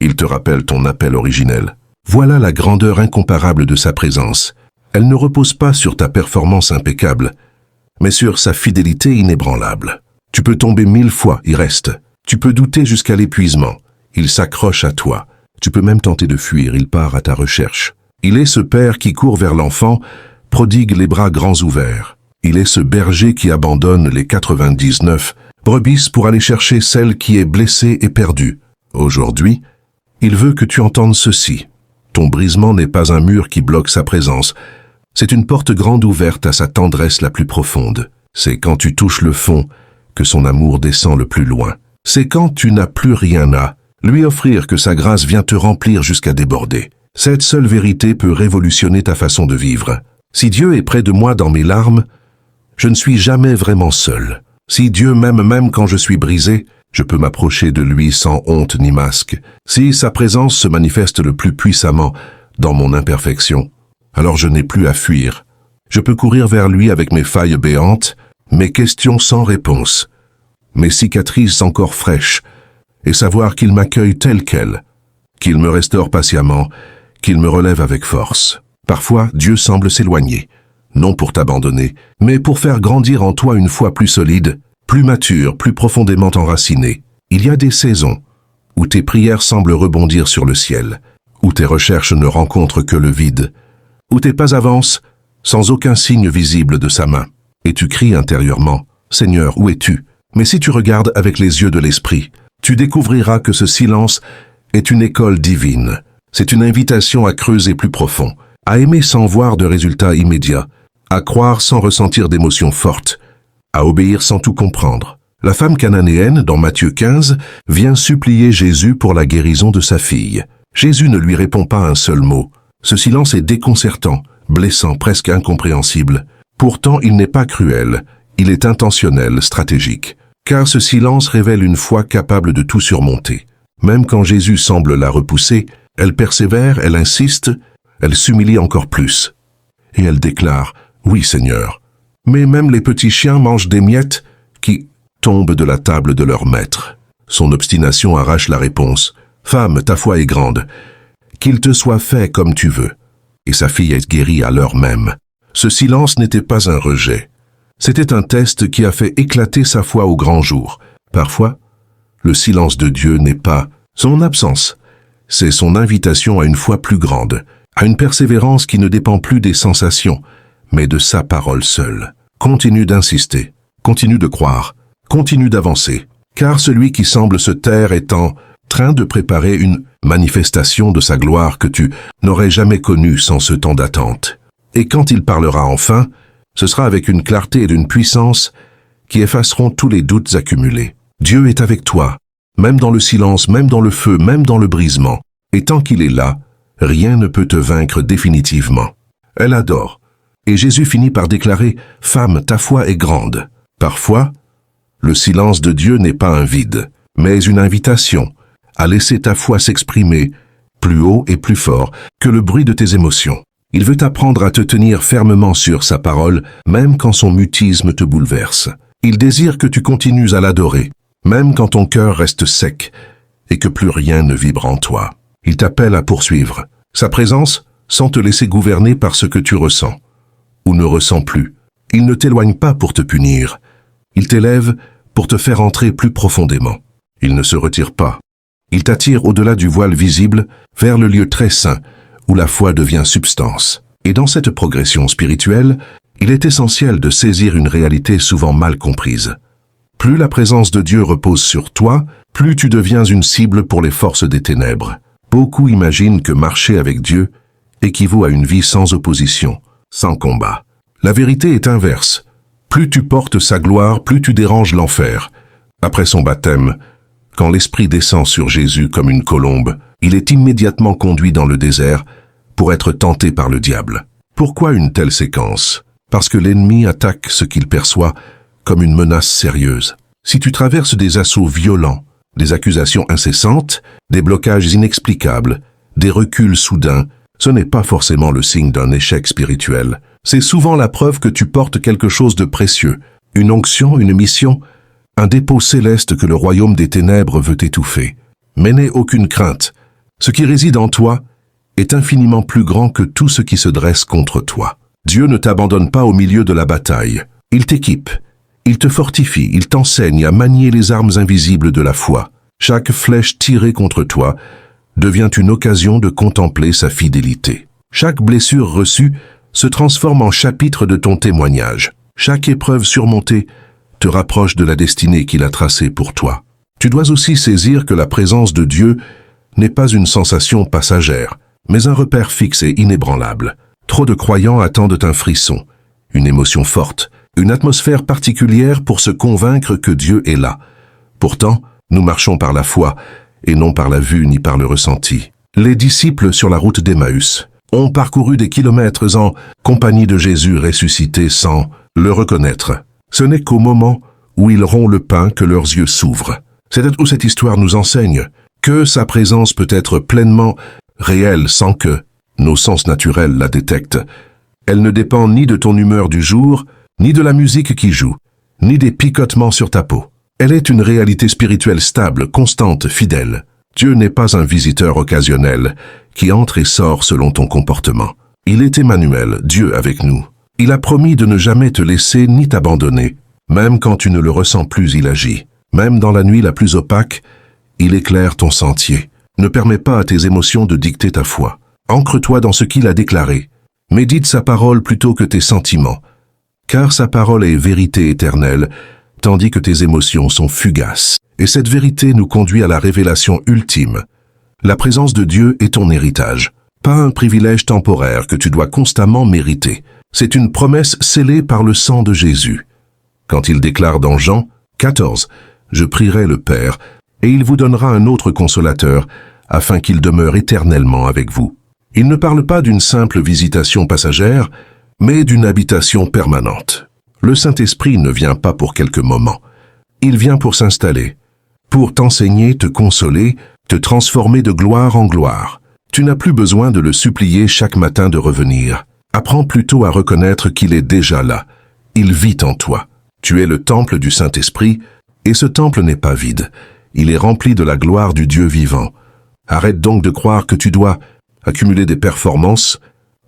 Speaker 1: Il te rappelle ton appel originel. Voilà la grandeur incomparable de sa présence. Elle ne repose pas sur ta performance impeccable, mais sur sa fidélité inébranlable. Tu peux tomber 1000 fois, il reste. Tu peux douter jusqu'à l'épuisement. Il s'accroche à toi. Tu peux même tenter de fuir, il part à ta recherche. Il est ce père qui court vers l'enfant, prodigue les bras grands ouverts. Il est ce berger qui abandonne les 99 brebis pour aller chercher celle qui est blessée et perdue. Aujourd'hui, il veut que tu entendes ceci. Ton brisement n'est pas un mur qui bloque sa présence. C'est une porte grande ouverte à sa tendresse la plus profonde. C'est quand tu touches le fond que son amour descend le plus loin. C'est quand tu n'as plus rien à lui offrir que sa grâce vient te remplir jusqu'à déborder. Cette seule vérité peut révolutionner ta façon de vivre. Si Dieu est près de moi dans mes larmes, je ne suis jamais vraiment seul. Si Dieu m'aime même quand je suis brisé, je peux m'approcher de lui sans honte ni masque. Si sa présence se manifeste le plus puissamment dans mon imperfection, alors je n'ai plus à fuir. Je peux courir vers lui avec mes failles béantes, mes questions sans réponse, mes cicatrices encore fraîches, et savoir qu'il m'accueille tel quel, qu'il me restaure patiemment, qu'il me relève avec force. Parfois, Dieu semble s'éloigner, non pour t'abandonner, mais pour faire grandir en toi une foi plus solide, plus mature, plus profondément enracinée. Il y a des saisons où tes prières semblent rebondir sur le ciel, où tes recherches ne rencontrent que le vide, où tes pas avancent sans aucun signe visible de sa main. Et tu cries intérieurement, « Seigneur, où es-tu » Mais si tu regardes avec les yeux de l'esprit, tu découvriras que ce silence est une école divine. C'est une invitation à creuser plus profond, à aimer sans voir de résultats immédiats, à croire sans ressentir d'émotions fortes, à obéir sans tout comprendre. La femme cananéenne, dans Matthieu 15, vient supplier Jésus pour la guérison de sa fille. Jésus ne lui répond pas un seul mot. Ce silence est déconcertant, blessant, presque incompréhensible. Pourtant, il n'est pas cruel, il est intentionnel, stratégique. Car ce silence révèle une foi capable de tout surmonter. Même quand Jésus semble la repousser, elle persévère, elle insiste, elle s'humilie encore plus. Et elle déclare, « Oui, Seigneur. » Mais même les petits chiens mangent des miettes qui tombent de la table de leur maître. Son obstination arrache la réponse. « Femme, ta foi est grande. Qu'il te soit fait comme tu veux. » Et sa fille est guérie à l'heure même. Ce silence n'était pas un rejet. C'était un test qui a fait éclater sa foi au grand jour. Parfois, le silence de Dieu n'est pas son absence. C'est son invitation à une foi plus grande, à une persévérance qui ne dépend plus des sensations, mais de sa parole seule. Continue d'insister, continue de croire, continue d'avancer, car celui qui semble se taire est en train de préparer une manifestation de sa gloire que tu n'aurais jamais connue sans ce temps d'attente. Et quand il parlera enfin, Ce sera avec une clarté et une puissance qui effaceront tous les doutes accumulés. Dieu est avec toi, même dans le silence, même dans le feu, même dans le brisement. Et tant qu'il est là, rien ne peut te vaincre définitivement. Elle adore. Et Jésus finit par déclarer « Femme, ta foi est grande ». Parfois, le silence de Dieu n'est pas un vide, mais une invitation à laisser ta foi s'exprimer plus haut et plus fort que le bruit de tes émotions. Il veut t'apprendre à te tenir fermement sur sa parole, même quand son mutisme te bouleverse. Il désire que tu continues à l'adorer, même quand ton cœur reste sec et que plus rien ne vibre en toi. Il t'appelle à poursuivre sa présence sans te laisser gouverner par ce que tu ressens ou ne ressens plus. Il ne t'éloigne pas pour te punir. Il t'élève pour te faire entrer plus profondément. Il ne se retire pas. Il t'attire au-delà du voile visible vers le lieu très saint où la foi devient substance. Et dans cette progression spirituelle, il est essentiel de saisir une réalité souvent mal comprise. Plus la présence de Dieu repose sur toi, plus tu deviens une cible pour les forces des ténèbres. Beaucoup imaginent que marcher avec Dieu équivaut à une vie sans opposition, sans combat. La vérité est inverse. Plus tu portes sa gloire, plus tu déranges l'enfer. Après son baptême, quand l'Esprit descend sur Jésus comme une colombe, il est immédiatement conduit dans le désert pour être tenté par le diable. Pourquoi une telle séquence? Parce que l'ennemi attaque ce qu'il perçoit comme une menace sérieuse. Si tu traverses des assauts violents, des accusations incessantes, des blocages inexplicables, des reculs soudains, ce n'est pas forcément le signe d'un échec spirituel. C'est souvent la preuve que tu portes quelque chose de précieux, une onction, une mission, un dépôt céleste que le royaume des ténèbres veut étouffer. Mais n'aie aucune crainte. Ce qui réside en toi est infiniment plus grand que tout ce qui se dresse contre toi. Dieu ne t'abandonne pas au milieu de la bataille. Il t'équipe, il te fortifie, il t'enseigne à manier les armes invisibles de la foi. Chaque flèche tirée contre toi devient une occasion de contempler sa fidélité. Chaque blessure reçue se transforme en chapitre de ton témoignage. Chaque épreuve surmontée te rapproche de la destinée qu'il a tracée pour toi. Tu dois aussi saisir que la présence de Dieu n'est pas une sensation passagère, mais un repère fixe et inébranlable. Trop de croyants attendent un frisson, une émotion forte, une atmosphère particulière pour se convaincre que Dieu est là. Pourtant, nous marchons par la foi, et non par la vue ni par le ressenti. Les disciples sur la route d'Emmaüs ont parcouru des kilomètres en compagnie de Jésus ressuscité sans le reconnaître. Ce n'est qu'au moment où ils rompt le pain que leurs yeux s'ouvrent. C'est où cette histoire nous enseigne que sa présence peut être pleinement réelle sans que nos sens naturels la détectent. Elle ne dépend ni de ton humeur du jour, ni de la musique qui joue, ni des picotements sur ta peau. Elle est une réalité spirituelle stable, constante, fidèle. Dieu n'est pas un visiteur occasionnel qui entre et sort selon ton comportement. Il est Emmanuel, Dieu avec nous. Il a promis de ne jamais te laisser ni t'abandonner. Même quand tu ne le ressens plus, il agit. Même dans la nuit la plus opaque, il éclaire ton sentier. Ne permets pas à tes émotions de dicter ta foi. Ancre-toi dans ce qu'il a déclaré. Médite sa parole plutôt que tes sentiments. Car sa parole est vérité éternelle, tandis que tes émotions sont fugaces. Et cette vérité nous conduit à la révélation ultime. La présence de Dieu est ton héritage, pas un privilège temporaire que tu dois constamment mériter. C'est une promesse scellée par le sang de Jésus. Quand il déclare dans Jean 14, « Je prierai le Père, et il vous donnera un autre consolateur, afin qu'il demeure éternellement avec vous. » Il ne parle pas d'une simple visitation passagère, mais d'une habitation permanente. Le Saint-Esprit ne vient pas pour quelques moments. Il vient pour s'installer, pour t'enseigner, te consoler, te transformer de gloire en gloire. Tu n'as plus besoin de le supplier chaque matin de revenir. Apprends plutôt à reconnaître qu'il est déjà là. Il vit en toi. Tu es le temple du Saint-Esprit, et ce temple n'est pas vide. Il est rempli de la gloire du Dieu vivant. Arrête donc de croire que tu dois accumuler des performances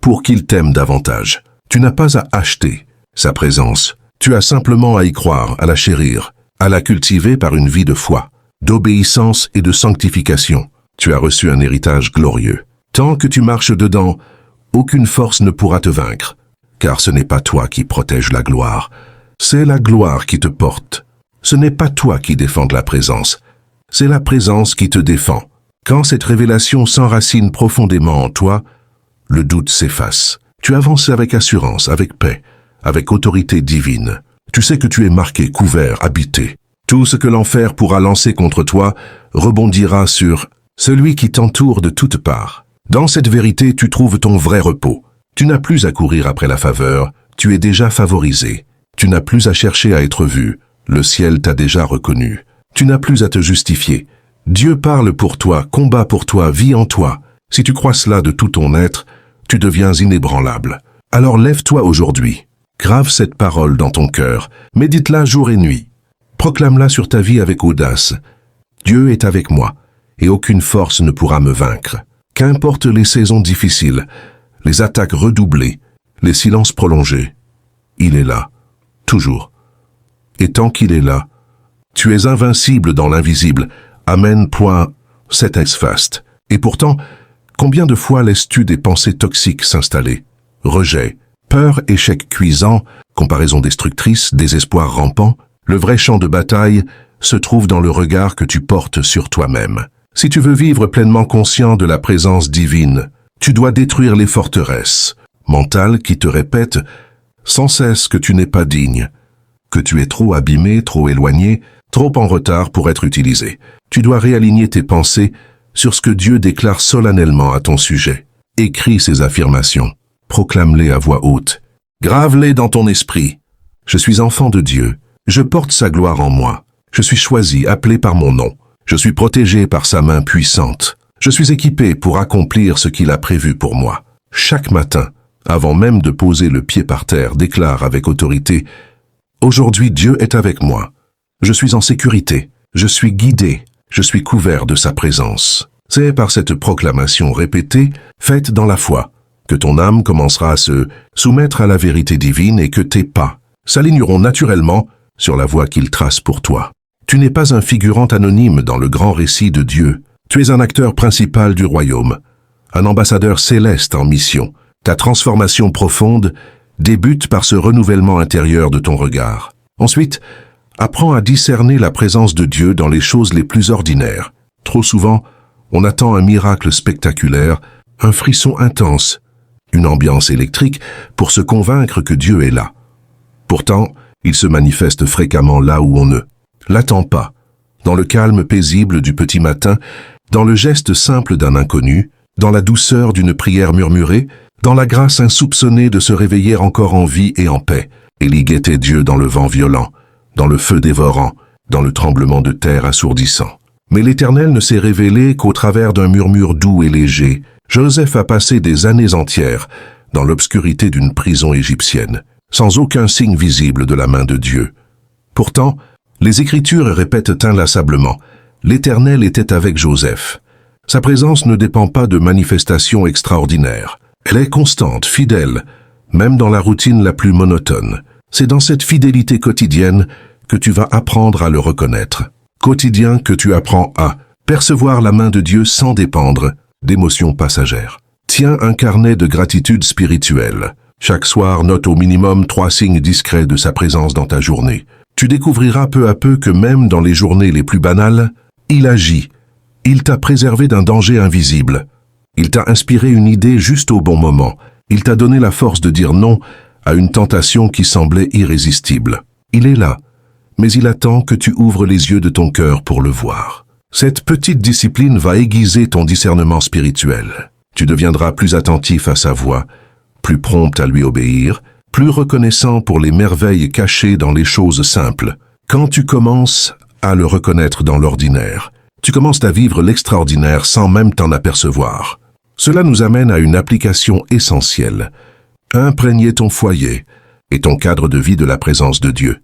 Speaker 1: pour qu'il t'aime davantage. Tu n'as pas à acheter sa présence. Tu as simplement à y croire, à la chérir, à la cultiver par une vie de foi, d'obéissance et de sanctification. Tu as reçu un héritage glorieux. Tant que tu marches dedans, aucune force ne pourra te vaincre, car ce n'est pas toi qui protège la gloire, c'est la gloire qui te porte. Ce n'est pas toi qui défends la présence, c'est la présence qui te défend. Quand cette révélation s'enracine profondément en toi, le doute s'efface. Tu avances avec assurance, avec paix, avec autorité divine. Tu sais que tu es marqué, couvert, habité. Tout ce que l'enfer pourra lancer contre toi rebondira sur celui qui t'entoure de toutes parts. Dans cette vérité, tu trouves ton vrai repos. Tu n'as plus à courir après la faveur, tu es déjà favorisé. Tu n'as plus à chercher à être vu, le ciel t'a déjà reconnu. Tu n'as plus à te justifier. Dieu parle pour toi, combat pour toi, vit en toi. Si tu crois cela de tout ton être, tu deviens inébranlable. Alors lève-toi aujourd'hui. Grave cette parole dans ton cœur, médite-la jour et nuit. Proclame-la sur ta vie avec audace. Dieu est avec moi, et aucune force ne pourra me vaincre. Qu'importe les saisons difficiles, les attaques redoublées, les silences prolongés, il est là, toujours. Et tant qu'il est là, tu es invincible dans l'invisible. Amen. C'est ex-fast. Et pourtant, combien de fois laisses-tu des pensées toxiques s'installer? Rejet, peur, échec cuisant, comparaison destructrice, désespoir rampant. Le vrai champ de bataille se trouve dans le regard que tu portes sur toi-même. Si tu veux vivre pleinement conscient de la présence divine, tu dois détruire les forteresses mentales qui te répètent sans cesse que tu n'es pas digne, que tu es trop abîmé, trop éloigné, trop en retard pour être utilisé. Tu dois réaligner tes pensées sur ce que Dieu déclare solennellement à ton sujet. Écris ces affirmations, proclame-les à voix haute, grave-les dans ton esprit. Je suis enfant de Dieu, je porte sa gloire en moi, je suis choisi, appelé par mon nom, je suis protégé par sa main puissante, je suis équipé pour accomplir ce qu'il a prévu pour moi. Chaque matin, avant même de poser le pied par terre, déclare avec autorité, aujourd'hui Dieu est avec moi. Je suis en sécurité, je suis guidé, je suis couvert de sa présence. C'est par cette proclamation répétée, faite dans la foi, que ton âme commencera à se soumettre à la vérité divine et que tes pas s'aligneront naturellement sur la voie qu'il trace pour toi. Tu n'es pas un figurant anonyme dans le grand récit de Dieu. Tu es un acteur principal du royaume, un ambassadeur céleste en mission. Ta transformation profonde débute par ce renouvellement intérieur de ton regard. Ensuite, apprends à discerner la présence de Dieu dans les choses les plus ordinaires. Trop souvent, on attend un miracle spectaculaire, un frisson intense, une ambiance électrique pour se convaincre que Dieu est là. Pourtant, il se manifeste fréquemment là où on ne l'attend pas, dans le calme paisible du petit matin, dans le geste simple d'un inconnu, dans la douceur d'une prière murmurée, dans la grâce insoupçonnée de se réveiller encore en vie et en paix. Élie guettait Dieu dans le vent violent, dans le feu dévorant, dans le tremblement de terre assourdissant. Mais l'Éternel ne s'est révélé qu'au travers d'un murmure doux et léger. Joseph a passé des années entières dans l'obscurité d'une prison égyptienne, sans aucun signe visible de la main de Dieu. Pourtant, les Écritures répètent inlassablement, l'Éternel était avec Joseph. Sa présence ne dépend pas de manifestations extraordinaires. Elle est constante, fidèle, même dans la routine la plus monotone. C'est dans cette fidélité quotidienne que tu vas apprendre à le reconnaître. Quotidien que tu apprends à percevoir la main de Dieu sans dépendre d'émotions passagères. Tiens un carnet de gratitude spirituelle. Chaque soir, note au minimum 3 signes discrets de sa présence dans ta journée. Tu découvriras peu à peu que même dans les journées les plus banales, il agit. Il t'a préservé d'un danger invisible. Il t'a inspiré une idée juste au bon moment. Il t'a donné la force de dire non à une tentation qui semblait irrésistible. Il est là, mais il attend que tu ouvres les yeux de ton cœur pour le voir. Cette petite discipline va aiguiser ton discernement spirituel. Tu deviendras plus attentif à sa voix, plus prompt à lui obéir, plus reconnaissant pour les merveilles cachées dans les choses simples. Quand tu commences à le reconnaître dans l'ordinaire, tu commences à vivre l'extraordinaire sans même t'en apercevoir. Cela nous amène à une application essentielle. Imprégner ton foyer et ton cadre de vie de la présence de Dieu.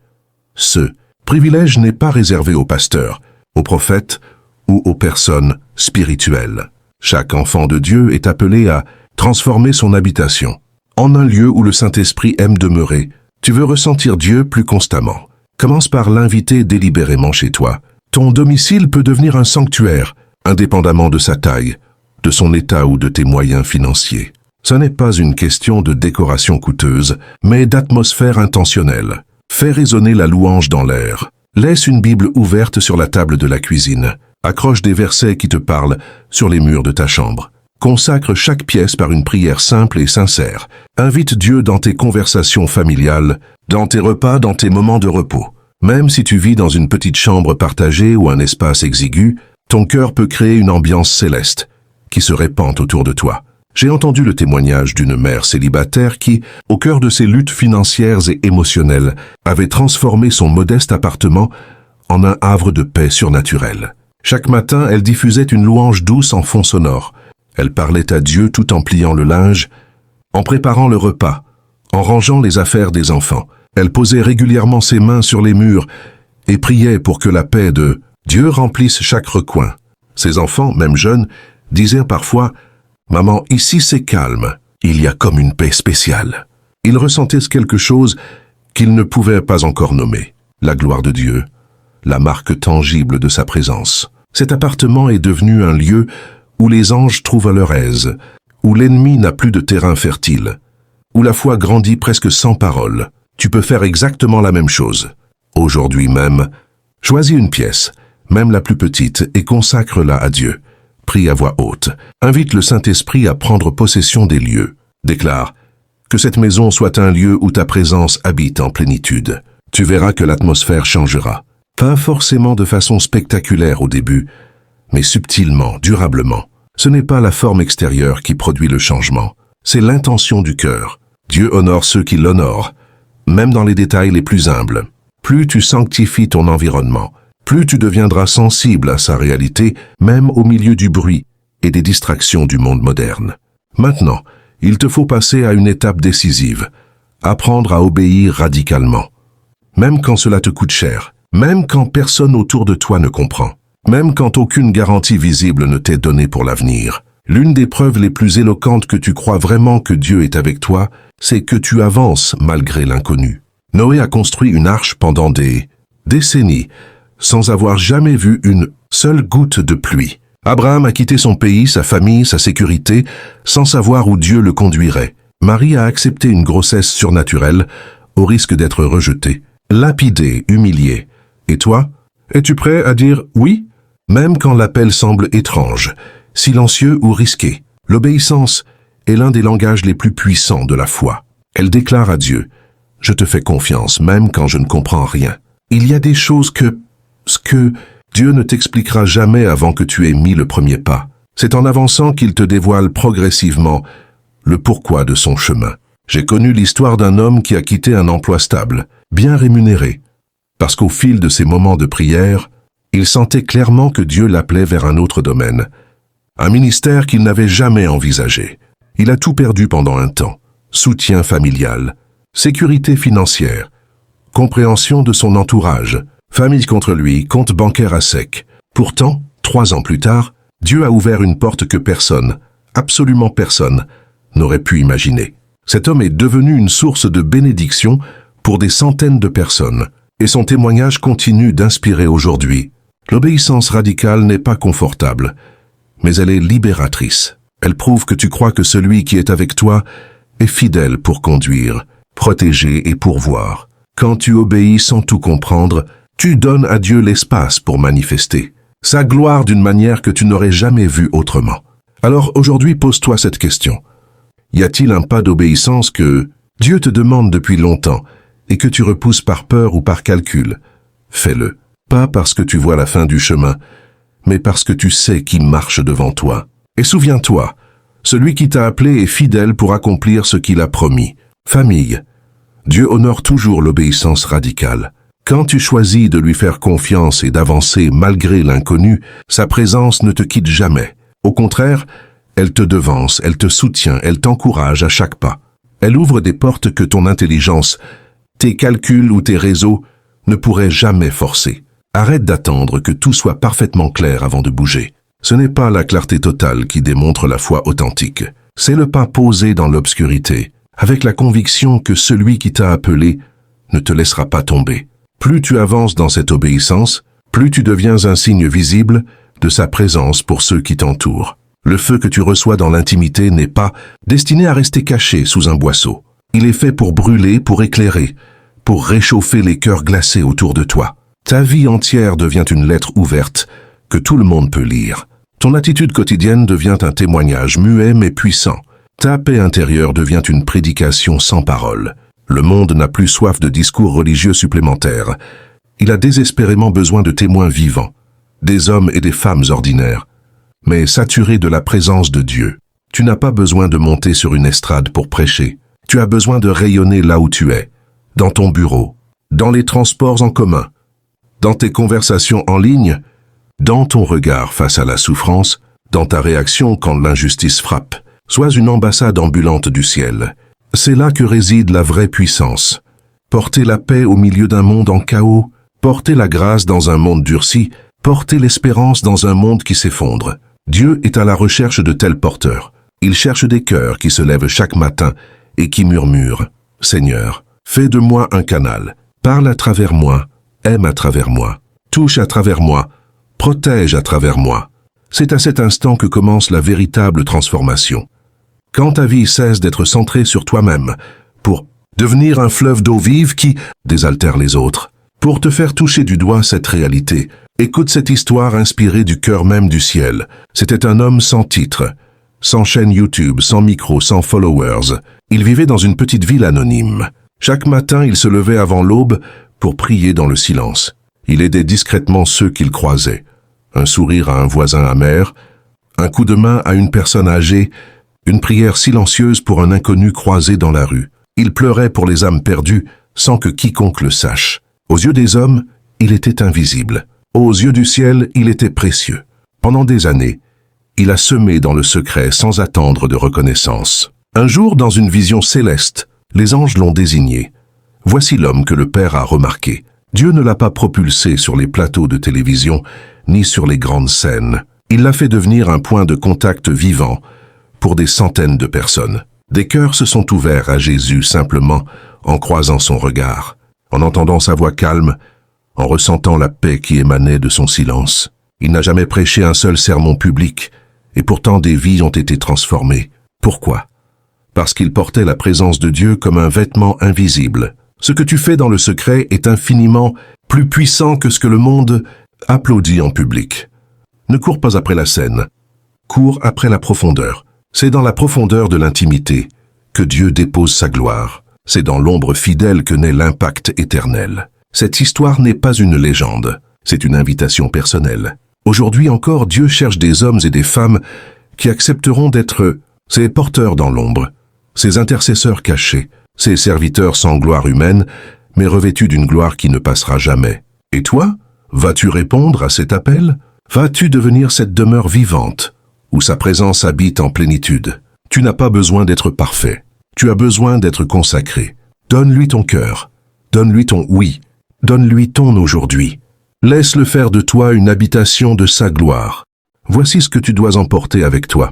Speaker 1: Ce privilège n'est pas réservé aux pasteurs, aux prophètes ou aux personnes spirituelles. Chaque enfant de Dieu est appelé à transformer son habitation en un lieu où le Saint-Esprit aime demeurer. Tu veux ressentir Dieu plus constamment. Commence par l'inviter délibérément chez toi. Ton domicile peut devenir un sanctuaire, indépendamment de sa taille, de son état ou de tes moyens financiers. Ce n'est pas une question de décoration coûteuse, mais d'atmosphère intentionnelle. Fais résonner la louange dans l'air. Laisse une Bible ouverte sur la table de la cuisine. Accroche des versets qui te parlent sur les murs de ta chambre. Consacre chaque pièce par une prière simple et sincère. Invite Dieu dans tes conversations familiales, dans tes repas, dans tes moments de repos. Même si tu vis dans une petite chambre partagée ou un espace exigu, ton cœur peut créer une ambiance céleste qui se répand autour de toi. J'ai entendu le témoignage d'une mère célibataire qui, au cœur de ses luttes financières et émotionnelles, avait transformé son modeste appartement en un havre de paix surnaturelle. Chaque matin, elle diffusait une louange douce en fond sonore. Elle parlait à Dieu tout en pliant le linge, en préparant le repas, en rangeant les affaires des enfants. Elle posait régulièrement ses mains sur les murs et priait pour que la paix de Dieu remplisse chaque recoin. Ses enfants, même jeunes, disaient parfois « Maman, ici c'est calme, il y a comme une paix spéciale. » Ils ressentaient quelque chose qu'ils ne pouvaient pas encore nommer. La gloire de Dieu, la marque tangible de sa présence. Cet appartement est devenu un lieu où les anges trouvent leur aise, où l'ennemi n'a plus de terrain fertile, où la foi grandit presque sans parole. Tu peux faire exactement la même chose. Aujourd'hui même, choisis une pièce, même la plus petite, et consacre-la à Dieu. Prie à voix haute. Invite le Saint-Esprit à prendre possession des lieux. Déclare que cette maison soit un lieu où ta présence habite en plénitude. Tu verras que l'atmosphère changera. Pas forcément de façon spectaculaire au début, mais subtilement, durablement. Ce n'est pas la forme extérieure qui produit le changement, c'est l'intention du cœur. Dieu honore ceux qui l'honorent, même dans les détails les plus humbles. Plus tu sanctifies ton environnement, plus tu deviendras sensible à sa réalité, même au milieu du bruit et des distractions du monde moderne. Maintenant, il te faut passer à une étape décisive, apprendre à obéir radicalement. Même quand cela te coûte cher, même quand personne autour de toi ne comprend, même quand aucune garantie visible ne t'est donnée pour l'avenir. L'une des preuves les plus éloquentes que tu crois vraiment que Dieu est avec toi, c'est que tu avances malgré l'inconnu. Noé a construit une arche pendant des décennies, sans avoir jamais vu une seule goutte de pluie. Abraham a quitté son pays, sa famille, sa sécurité, sans savoir où Dieu le conduirait. Marie a accepté une grossesse surnaturelle, au risque d'être rejetée, lapidée, humiliée. Et toi, es-tu prêt à dire oui, même quand l'appel semble étrange, silencieux ou risqué? L'obéissance est l'un des langages les plus puissants de la foi. Elle déclare à Dieu « Je te fais confiance, même quand je ne comprends rien. » Il y a des choses que Dieu ne t'expliquera jamais avant que tu aies mis le premier pas. C'est en avançant qu'il te dévoile progressivement le pourquoi de son chemin. J'ai connu l'histoire d'un homme qui a quitté un emploi stable, bien rémunéré, parce qu'au fil de ses moments de prière, il sentait clairement que Dieu l'appelait vers un autre domaine, un ministère qu'il n'avait jamais envisagé. Il a tout perdu pendant un temps, soutien familial, sécurité financière, compréhension de son entourage, famille contre lui, compte bancaire à sec. Pourtant, 3 ans plus tard, Dieu a ouvert une porte que personne, absolument personne, n'aurait pu imaginer. Cet homme est devenu une source de bénédiction pour des centaines de personnes, et son témoignage continue d'inspirer aujourd'hui. L'obéissance radicale n'est pas confortable, mais elle est libératrice. Elle prouve que tu crois que celui qui est avec toi est fidèle pour conduire, protéger et pourvoir. Quand tu obéis sans tout comprendre, tu donnes à Dieu l'espace pour manifester sa gloire d'une manière que tu n'aurais jamais vue autrement. Alors aujourd'hui, pose-toi cette question. Y a-t-il un pas d'obéissance que Dieu te demande depuis longtemps et que tu repousses par peur ou par calcul? Fais-le. Pas parce que tu vois la fin du chemin, mais parce que tu sais qui marche devant toi. Et souviens-toi, celui qui t'a appelé est fidèle pour accomplir ce qu'il a promis. Famille, Dieu honore toujours l'obéissance radicale. Quand tu choisis de lui faire confiance et d'avancer malgré l'inconnu, sa présence ne te quitte jamais. Au contraire, elle te devance, elle te soutient, elle t'encourage à chaque pas. Elle ouvre des portes que ton intelligence, tes calculs ou tes réseaux ne pourraient jamais forcer. Arrête d'attendre que tout soit parfaitement clair avant de bouger. Ce n'est pas la clarté totale qui démontre la foi authentique. C'est le pas posé dans l'obscurité, avec la conviction que celui qui t'a appelé ne te laissera pas tomber. Plus tu avances dans cette obéissance, plus tu deviens un signe visible de sa présence pour ceux qui t'entourent. Le feu que tu reçois dans l'intimité n'est pas destiné à rester caché sous un boisseau. Il est fait pour brûler, pour éclairer, pour réchauffer les cœurs glacés autour de toi. Ta vie entière devient une lettre ouverte que tout le monde peut lire. Ton attitude quotidienne devient un témoignage muet mais puissant. Ta paix intérieure devient une prédication sans parole. Le monde n'a plus soif de discours religieux supplémentaires. Il a désespérément besoin de témoins vivants, des hommes et des femmes ordinaires, mais saturés de la présence de Dieu. Tu n'as pas besoin de monter sur une estrade pour prêcher. Tu as besoin de rayonner là où tu es, dans ton bureau, dans les transports en commun, dans tes conversations en ligne, dans ton regard face à la souffrance, dans ta réaction quand l'injustice frappe. Sois une ambassade ambulante du ciel. C'est là que réside la vraie puissance. Porter la paix au milieu d'un monde en chaos, porter la grâce dans un monde durci, porter l'espérance dans un monde qui s'effondre. Dieu est à la recherche de tels porteurs. Il cherche des cœurs qui se lèvent chaque matin et qui murmurent « Seigneur, fais de moi un canal, parle à travers moi, aime à travers moi, touche à travers moi, protège à travers moi. » C'est à cet instant que commence la véritable transformation. Quand ta vie cesse d'être centrée sur toi-même, pour devenir un fleuve d'eau vive qui désaltère les autres, pour te faire toucher du doigt cette réalité, écoute cette histoire inspirée du cœur même du ciel. C'était un homme sans titre, sans chaîne YouTube, sans micro, sans followers. Il vivait dans une petite ville anonyme. Chaque matin, il se levait avant l'aube pour prier dans le silence. Il aidait discrètement ceux qu'il croisait. Un sourire à un voisin amer, un coup de main à une personne âgée, une prière silencieuse pour un inconnu croisé dans la rue. Il pleurait pour les âmes perdues sans que quiconque le sache. Aux yeux des hommes, il était invisible. Aux yeux du ciel, il était précieux. Pendant des années, il a semé dans le secret sans attendre de reconnaissance. Un jour, dans une vision céleste, les anges l'ont désigné. Voici l'homme que le Père a remarqué. Dieu ne l'a pas propulsé sur les plateaux de télévision, ni sur les grandes scènes. Il l'a fait devenir un point de contact vivant pour des centaines de personnes. Des cœurs se sont ouverts à Jésus simplement en croisant son regard, en entendant sa voix calme, en ressentant la paix qui émanait de son silence. Il n'a jamais prêché un seul sermon public, et pourtant des vies ont été transformées. Pourquoi? Parce qu'il portait la présence de Dieu comme un vêtement invisible. Ce que tu fais dans le secret est infiniment plus puissant que ce que le monde applaudit en public. Ne cours pas après la scène, cours après la profondeur. C'est dans la profondeur de l'intimité que Dieu dépose sa gloire. C'est dans l'ombre fidèle que naît l'impact éternel. Cette histoire n'est pas une légende, c'est une invitation personnelle. Aujourd'hui encore, Dieu cherche des hommes et des femmes qui accepteront d'être ses porteurs dans l'ombre, ses intercesseurs cachés, ses serviteurs sans gloire humaine, mais revêtus d'une gloire qui ne passera jamais. Et toi, vas-tu répondre à cet appel? Vas-tu devenir cette demeure vivante où sa présence habite en plénitude? Tu n'as pas besoin d'être parfait. Tu as besoin d'être consacré. Donne-lui ton cœur. Donne-lui ton oui. Donne-lui ton aujourd'hui. Laisse-le faire de toi une habitation de sa gloire. Voici ce que tu dois emporter avec toi.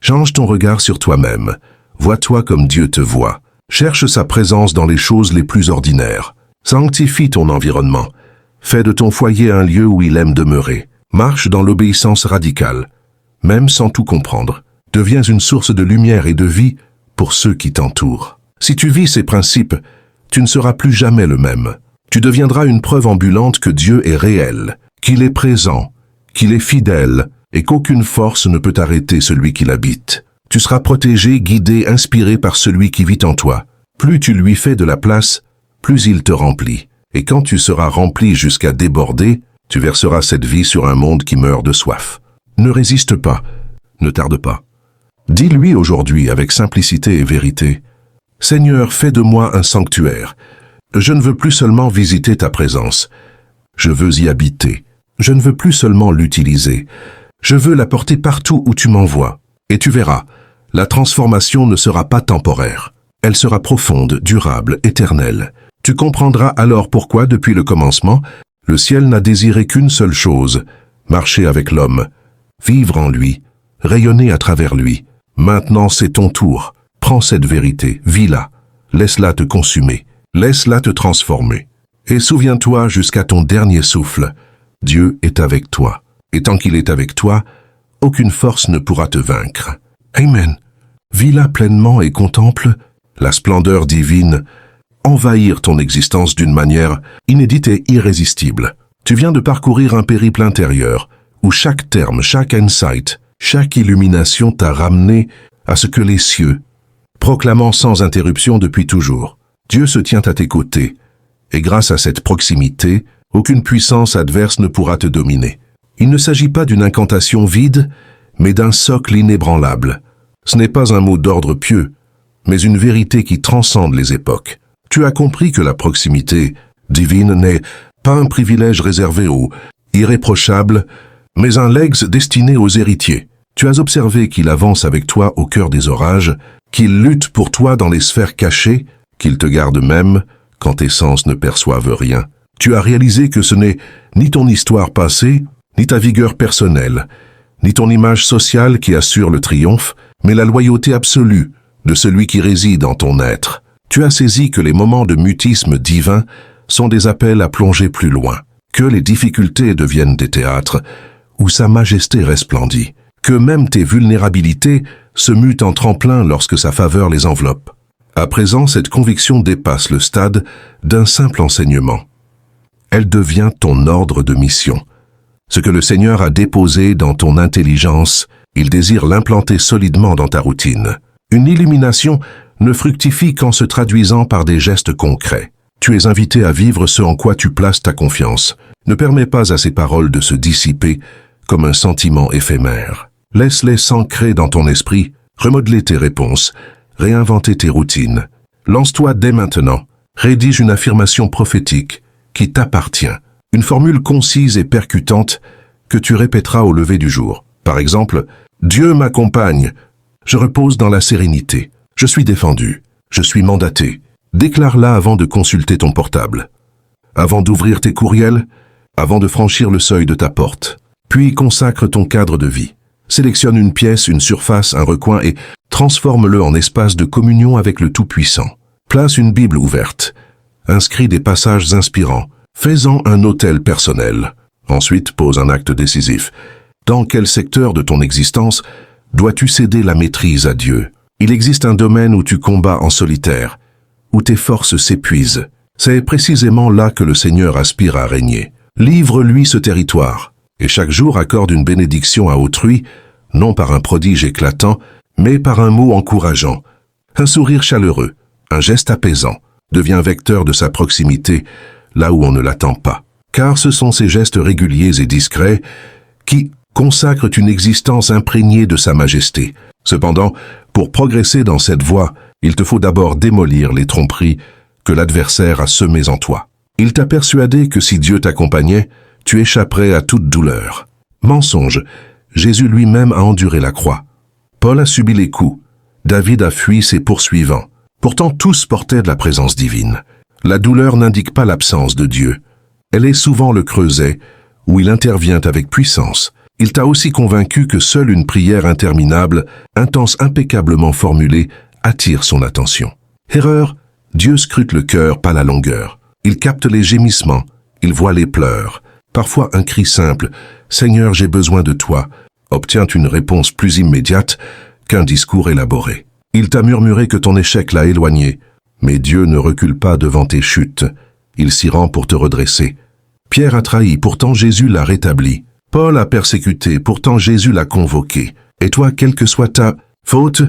Speaker 1: Change ton regard sur toi-même. Vois-toi comme Dieu te voit. Cherche sa présence dans les choses les plus ordinaires. Sanctifie ton environnement. Fais de ton foyer un lieu où il aime demeurer. Marche dans l'obéissance radicale. Même sans tout comprendre, deviens une source de lumière et de vie pour ceux qui t'entourent. Si tu vis ces principes, tu ne seras plus jamais le même. Tu deviendras une preuve ambulante que Dieu est réel, qu'il est présent, qu'il est fidèle et qu'aucune force ne peut arrêter celui qui l'habite. Tu seras protégé, guidé, inspiré par celui qui vit en toi. Plus tu lui fais de la place, plus il te remplit. Et quand tu seras rempli jusqu'à déborder, tu verseras cette vie sur un monde qui meurt de soif. Ne résiste pas, ne tarde pas. Dis-lui aujourd'hui avec simplicité et vérité, « Seigneur, fais de moi un sanctuaire. Je ne veux plus seulement visiter ta présence. Je veux y habiter. Je ne veux plus seulement l'utiliser. Je veux la porter partout où tu m'envoies. Et tu verras, la transformation ne sera pas temporaire. Elle sera profonde, durable, éternelle. Tu comprendras alors pourquoi, depuis le commencement, le ciel n'a désiré qu'une seule chose, marcher avec l'homme, vivre en lui, rayonner à travers lui. Maintenant c'est ton tour. Prends cette vérité, vis-la, laisse-la te consumer, laisse-la te transformer. Et souviens-toi jusqu'à ton dernier souffle, Dieu est avec toi. Et tant qu'il est avec toi, aucune force ne pourra te vaincre. Amen. Vis-la pleinement et contemple la splendeur divine envahir ton existence d'une manière inédite et irrésistible. Tu viens de parcourir un périple intérieur où chaque terme, chaque insight, chaque illumination t'a ramené à ce que les cieux, proclamant sans interruption depuis toujours. Dieu se tient à tes côtés, et grâce à cette proximité, aucune puissance adverse ne pourra te dominer. Il ne s'agit pas d'une incantation vide, mais d'un socle inébranlable. Ce n'est pas un mot d'ordre pieux, mais une vérité qui transcende les époques. Tu as compris que la proximité divine n'est pas un privilège réservé aux irréprochables, mais un legs destiné aux héritiers. Tu as observé qu'il avance avec toi au cœur des orages, qu'il lutte pour toi dans les sphères cachées, qu'il te garde même quand tes sens ne perçoivent rien. Tu as réalisé que ce n'est ni ton histoire passée, ni ta vigueur personnelle, ni ton image sociale qui assure le triomphe, mais la loyauté absolue de celui qui réside en ton être. Tu as saisi que les moments de mutisme divin sont des appels à plonger plus loin, que les difficultés deviennent des théâtres où sa majesté resplendit, que même tes vulnérabilités se muent en tremplin lorsque sa faveur les enveloppe. À présent, cette conviction dépasse le stade d'un simple enseignement. Elle devient ton ordre de mission. Ce que le Seigneur a déposé dans ton intelligence, il désire l'implanter solidement dans ta routine. Une illumination ne fructifie qu'en se traduisant par des gestes concrets. Tu es invité à vivre ce en quoi tu places ta confiance. Ne permets pas à ces paroles de se dissiper comme un sentiment éphémère. Laisse-les s'ancrer dans ton esprit, remodeler tes réponses, réinventer tes routines. Lance-toi dès maintenant. Rédige une affirmation prophétique qui t'appartient. Une formule concise et percutante que tu répéteras au lever du jour. Par exemple, « Dieu m'accompagne. Je repose dans la sérénité. Je suis défendu. Je suis mandaté. » Déclare-la avant de consulter ton portable, avant d'ouvrir tes courriels, avant de franchir le seuil de ta porte. Puis consacre ton cadre de vie. Sélectionne une pièce, une surface, un recoin et transforme-le en espace de communion avec le Tout-Puissant. Place une Bible ouverte. Inscris des passages inspirants. Fais-en un autel personnel. Ensuite, pose un acte décisif. Dans quel secteur de ton existence dois-tu céder la maîtrise à Dieu? Il existe un domaine où tu combats en solitaire, où tes forces s'épuisent. C'est précisément là que le Seigneur aspire à régner. Livre-lui ce territoire, et chaque jour accorde une bénédiction à autrui, non par un prodige éclatant, mais par un mot encourageant. Un sourire chaleureux, un geste apaisant, devient vecteur de sa proximité, là où on ne l'attend pas. Car ce sont ces gestes réguliers et discrets qui consacrent une existence imprégnée de sa majesté. Cependant, pour progresser dans cette voie, il te faut d'abord démolir les tromperies que l'adversaire a semées en toi. Il t'a persuadé que si Dieu t'accompagnait, tu échapperais à toute douleur. Mensonge, Jésus lui-même a enduré la croix. Paul a subi les coups. David a fui ses poursuivants. Pourtant tous portaient de la présence divine. La douleur n'indique pas l'absence de Dieu. Elle est souvent le creuset où il intervient avec puissance. Il t'a aussi convaincu que seule une prière interminable, intense, impeccablement formulée, attire son attention. Erreur, Dieu scrute le cœur, pas la longueur. Il capte les gémissements, il voit les pleurs. Parfois un cri simple, « Seigneur, j'ai besoin de toi », obtient une réponse plus immédiate qu'un discours élaboré. Il t'a murmuré que ton échec l'a éloigné, mais Dieu ne recule pas devant tes chutes. Il s'y rend pour te redresser. Pierre a trahi, pourtant Jésus l'a rétabli. Paul a persécuté, pourtant Jésus l'a convoqué. Et toi, quelle que soit ta faute,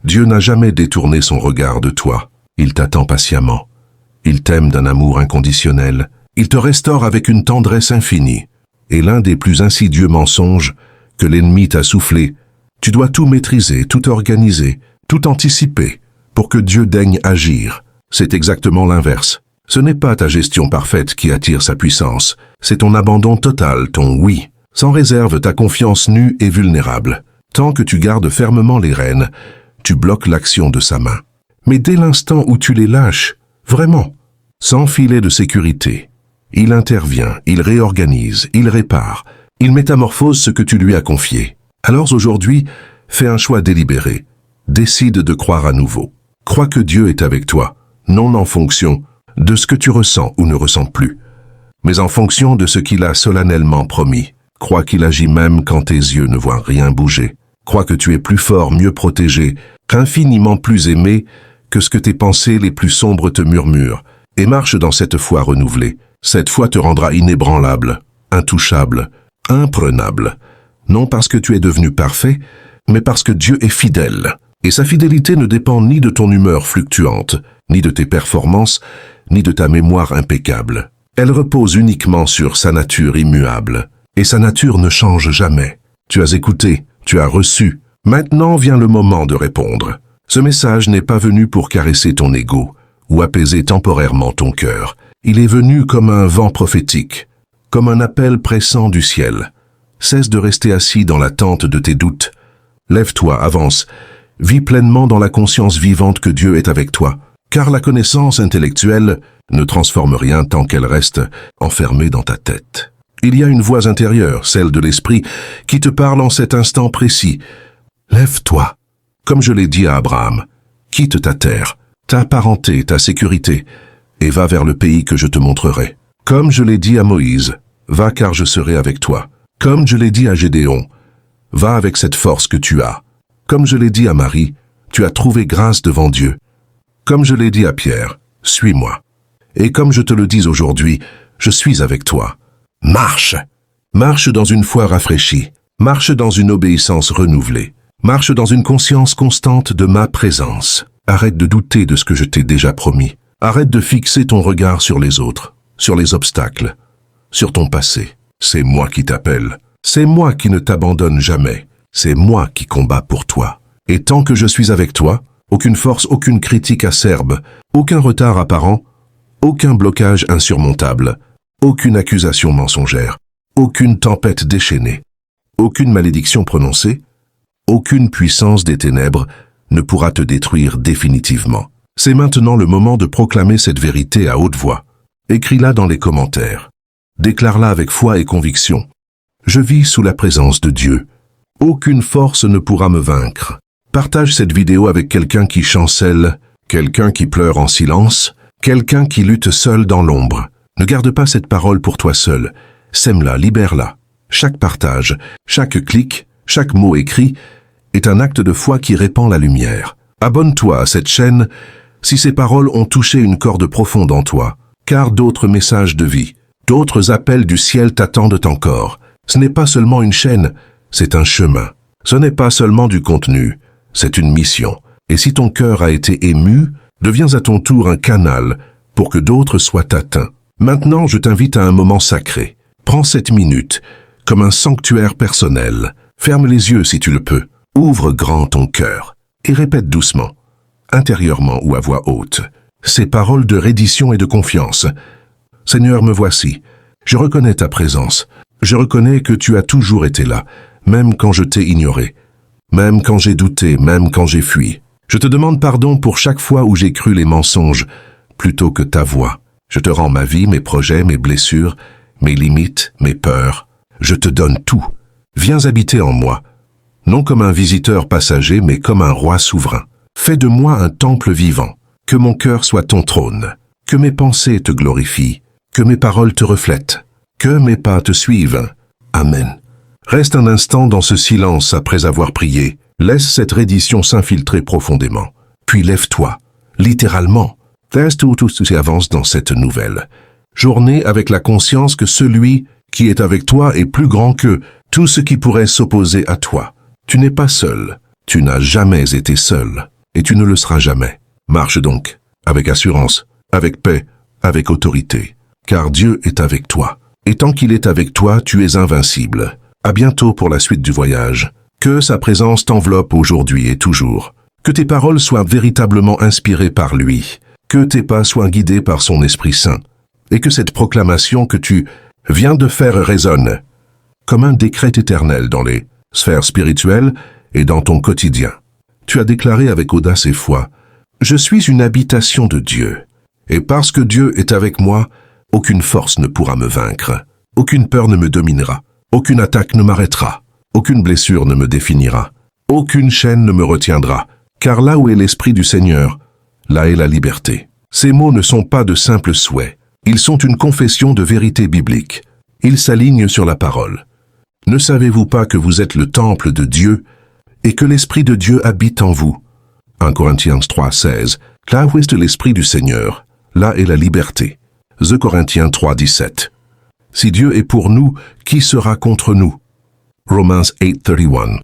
Speaker 1: Dieu n'a jamais détourné son regard de toi. Il t'attend patiemment. Il t'aime d'un amour inconditionnel. Il te restaure avec une tendresse infinie. Et l'un des plus insidieux mensonges que l'ennemi t'a soufflé, tu dois tout maîtriser, tout organiser, tout anticiper pour que Dieu daigne agir. C'est exactement l'inverse. Ce n'est pas ta gestion parfaite qui attire sa puissance, c'est ton abandon total, ton oui. Sans réserve, ta confiance nue et vulnérable. Tant que tu gardes fermement les rênes, tu bloques l'action de sa main. Mais dès l'instant où tu les lâches, vraiment, sans filet de sécurité, il intervient, il réorganise, il répare, il métamorphose ce que tu lui as confié. Alors aujourd'hui, fais un choix délibéré. Décide de croire à nouveau. Crois que Dieu est avec toi, non en fonction de ce que tu ressens ou ne ressens plus, mais en fonction de ce qu'il a solennellement promis. Crois qu'il agit même quand tes yeux ne voient rien bouger. Crois que tu es plus fort, mieux protégé, infiniment plus aimé que ce que tes pensées les plus sombres te murmurent, et marche dans cette foi renouvelée. Cette foi te rendra inébranlable, intouchable, imprenable. Non parce que tu es devenu parfait, mais parce que Dieu est fidèle. Et sa fidélité ne dépend ni de ton humeur fluctuante, ni de tes performances, ni de ta mémoire impeccable. Elle repose uniquement sur sa nature immuable. Et sa nature ne change jamais. Tu as écouté, tu as reçu. Maintenant vient le moment de répondre. Ce message n'est pas venu pour caresser ton ego ou apaiser temporairement ton cœur. Il est venu comme un vent prophétique, comme un appel pressant du ciel. Cesse de rester assis dans l'attente de tes doutes. Lève-toi, avance. Vis pleinement dans la conscience vivante que Dieu est avec toi. Car la connaissance intellectuelle ne transforme rien tant qu'elle reste enfermée dans ta tête. Il y a une voix intérieure, celle de l'esprit, qui te parle en cet instant précis. Lève-toi. Comme je l'ai dit à Abraham, quitte ta terre, ta parenté, ta sécurité, et va vers le pays que je te montrerai. Comme je l'ai dit à Moïse, va car je serai avec toi. Comme je l'ai dit à Gédéon, va avec cette force que tu as. Comme je l'ai dit à Marie, tu as trouvé grâce devant Dieu. Comme je l'ai dit à Pierre, suis-moi. Et comme je te le dis aujourd'hui, je suis avec toi. Marche. Marche dans une foi rafraîchie. Marche dans une obéissance renouvelée. Marche dans une conscience constante de ma présence. Arrête de douter de ce que je t'ai déjà promis. Arrête de fixer ton regard sur les autres, sur les obstacles, sur ton passé. C'est moi qui t'appelle. C'est moi qui ne t'abandonne jamais. C'est moi qui combats pour toi. Et tant que je suis avec toi, aucune force, aucune critique acerbe, aucun retard apparent, aucun blocage insurmontable, aucune accusation mensongère, aucune tempête déchaînée, aucune malédiction prononcée, aucune puissance des ténèbres ne pourra te détruire définitivement. C'est maintenant le moment de proclamer cette vérité à haute voix. Écris-la dans les commentaires. Déclare-la avec foi et conviction. Je vis sous la présence de Dieu. Aucune force ne pourra me vaincre. Partage cette vidéo avec quelqu'un qui chancelle, quelqu'un qui pleure en silence, quelqu'un qui lutte seul dans l'ombre. Ne garde pas cette parole pour toi seul. Sème-la, libère-la. Chaque partage, chaque clic, chaque mot écrit est un acte de foi qui répand la lumière. Abonne-toi à cette chaîne si ces paroles ont touché une corde profonde en toi, car d'autres messages de vie, d'autres appels du ciel t'attendent encore. Ce n'est pas seulement une chaîne, c'est un chemin. Ce n'est pas seulement du contenu, c'est une mission. Et si ton cœur a été ému, deviens à ton tour un canal pour que d'autres soient atteints. Maintenant, je t'invite à un moment sacré. Prends 7 minutes, comme un sanctuaire personnel. Ferme les yeux si tu le peux. Ouvre grand ton cœur et répète doucement, intérieurement ou à voix haute, ces paroles de reddition et de confiance. Seigneur, me voici. Je reconnais ta présence. Je reconnais que tu as toujours été là, même quand je t'ai ignoré, même quand j'ai douté, même quand j'ai fui. Je te demande pardon pour chaque fois où j'ai cru les mensonges plutôt que ta voix. Je te rends ma vie, mes projets, mes blessures, mes limites, mes peurs. Je te donne tout. Viens habiter en moi, non comme un visiteur passager, mais comme un roi souverain. Fais de moi un temple vivant, que mon cœur soit ton trône, que mes pensées te glorifient, que mes paroles te reflètent, que mes pas te suivent. Amen. Reste un instant dans ce silence après avoir prié. Laisse cette reddition s'infiltrer profondément. Puis lève-toi, littéralement. Laisse tout et avance dans cette nouvelle journée avec la conscience que celui qui est avec toi est plus grand que tout ce qui pourrait s'opposer à toi. Tu n'es pas seul. Tu n'as jamais été seul. Et tu ne le seras jamais. Marche donc, avec assurance, avec paix, avec autorité. Car Dieu est avec toi. Et tant qu'il est avec toi, tu es invincible. À bientôt pour la suite du voyage. Que sa présence t'enveloppe aujourd'hui et toujours. Que tes paroles soient véritablement inspirées par lui. Que tes pas soient guidés par son Esprit Saint. Et que cette proclamation que tu viens de faire résonne comme un décret éternel dans les sphères spirituelles et dans ton quotidien. Tu as déclaré avec audace et foi, « Je suis une habitation de Dieu. Et parce que Dieu est avec moi, aucune force ne pourra me vaincre. Aucune peur ne me dominera. Aucune attaque ne m'arrêtera. Aucune blessure ne me définira. Aucune chaîne ne me retiendra. Car là où est l'Esprit du Seigneur, là est la liberté. » Ces mots ne sont pas de simples souhaits. Ils sont une confession de vérité biblique. Ils s'alignent sur la parole. Ne savez-vous pas que vous êtes le temple de Dieu et que l'Esprit de Dieu habite en vous? 1 Corinthiens 3,16. Là où est l'Esprit du Seigneur, là est la liberté. 2 Corinthiens 3,17. Si Dieu est pour nous, qui sera contre nous? Romans 8:31.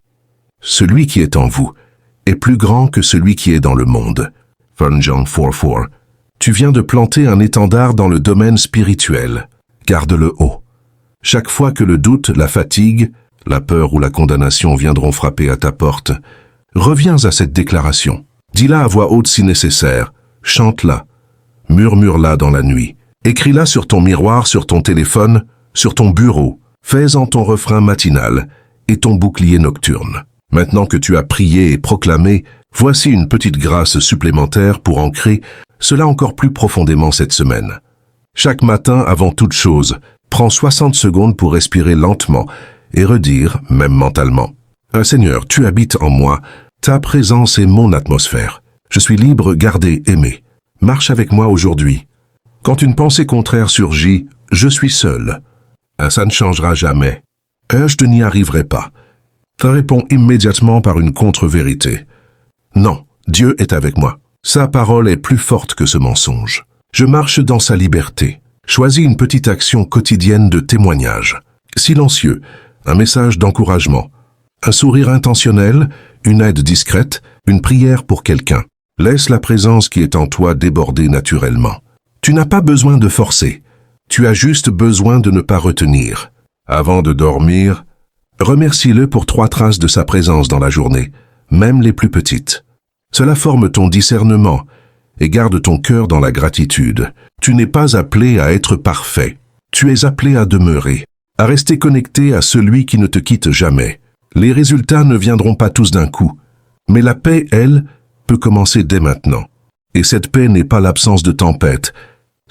Speaker 1: Celui qui est en vous est plus grand que celui qui est dans le monde. 1 Jean 4:4. Tu viens de planter un étendard dans le domaine spirituel. Garde-le haut. Chaque fois que le doute, la fatigue, la peur ou la condamnation viendront frapper à ta porte, reviens à cette déclaration. Dis-la à voix haute si nécessaire. Chante-la. Murmure-la dans la nuit. Écris-la sur ton miroir, sur ton téléphone, sur ton bureau. Fais-en ton refrain matinal et ton bouclier nocturne. Maintenant que tu as prié et proclamé, voici une petite grâce supplémentaire pour ancrer cela encore plus profondément cette semaine. Chaque matin, avant toute chose, prends 60 secondes pour respirer lentement et redire, même mentalement, « Seigneur, tu habites en moi, ta présence est mon atmosphère. Je suis libre, gardé, aimé. Marche avec moi aujourd'hui. » Quand une pensée contraire surgit, « Je suis seul. » Ça ne changera jamais. Je n'y arriverai pas. Réponds immédiatement par une contre-vérité. Non, Dieu est avec moi. Sa parole est plus forte que ce mensonge. Je marche dans sa liberté. Choisis une petite action quotidienne de témoignage. Silencieux, un message d'encouragement. Un sourire intentionnel, une aide discrète, une prière pour quelqu'un. Laisse la présence qui est en toi déborder naturellement. Tu n'as pas besoin de forcer. Tu as juste besoin de ne pas retenir. Avant de dormir, remercie-le pour 3 traces de sa présence dans la journée, même les plus petites. Cela forme ton discernement et garde ton cœur dans la gratitude. Tu n'es pas appelé à être parfait. Tu es appelé à demeurer, à rester connecté à celui qui ne te quitte jamais. Les résultats ne viendront pas tous d'un coup, mais la paix, elle, peut commencer dès maintenant. Et cette paix n'est pas l'absence de tempête,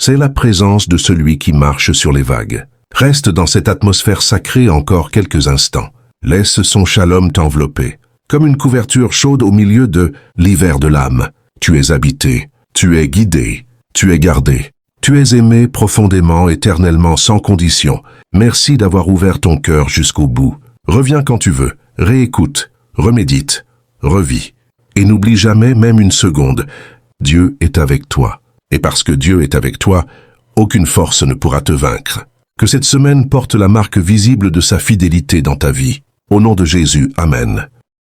Speaker 1: c'est la présence de celui qui marche sur les vagues. Reste dans cette atmosphère sacrée encore quelques instants. Laisse son shalom t'envelopper. Comme une couverture chaude au milieu de l'hiver de l'âme. Tu es habité, tu es guidé, tu es gardé. Tu es aimé profondément, éternellement, sans condition. Merci d'avoir ouvert ton cœur jusqu'au bout. Reviens quand tu veux, réécoute, remédite, revis. Et n'oublie jamais, même une seconde, Dieu est avec toi. Et parce que Dieu est avec toi, aucune force ne pourra te vaincre. Que cette semaine porte la marque visible de sa fidélité dans ta vie. Au nom de Jésus, Amen.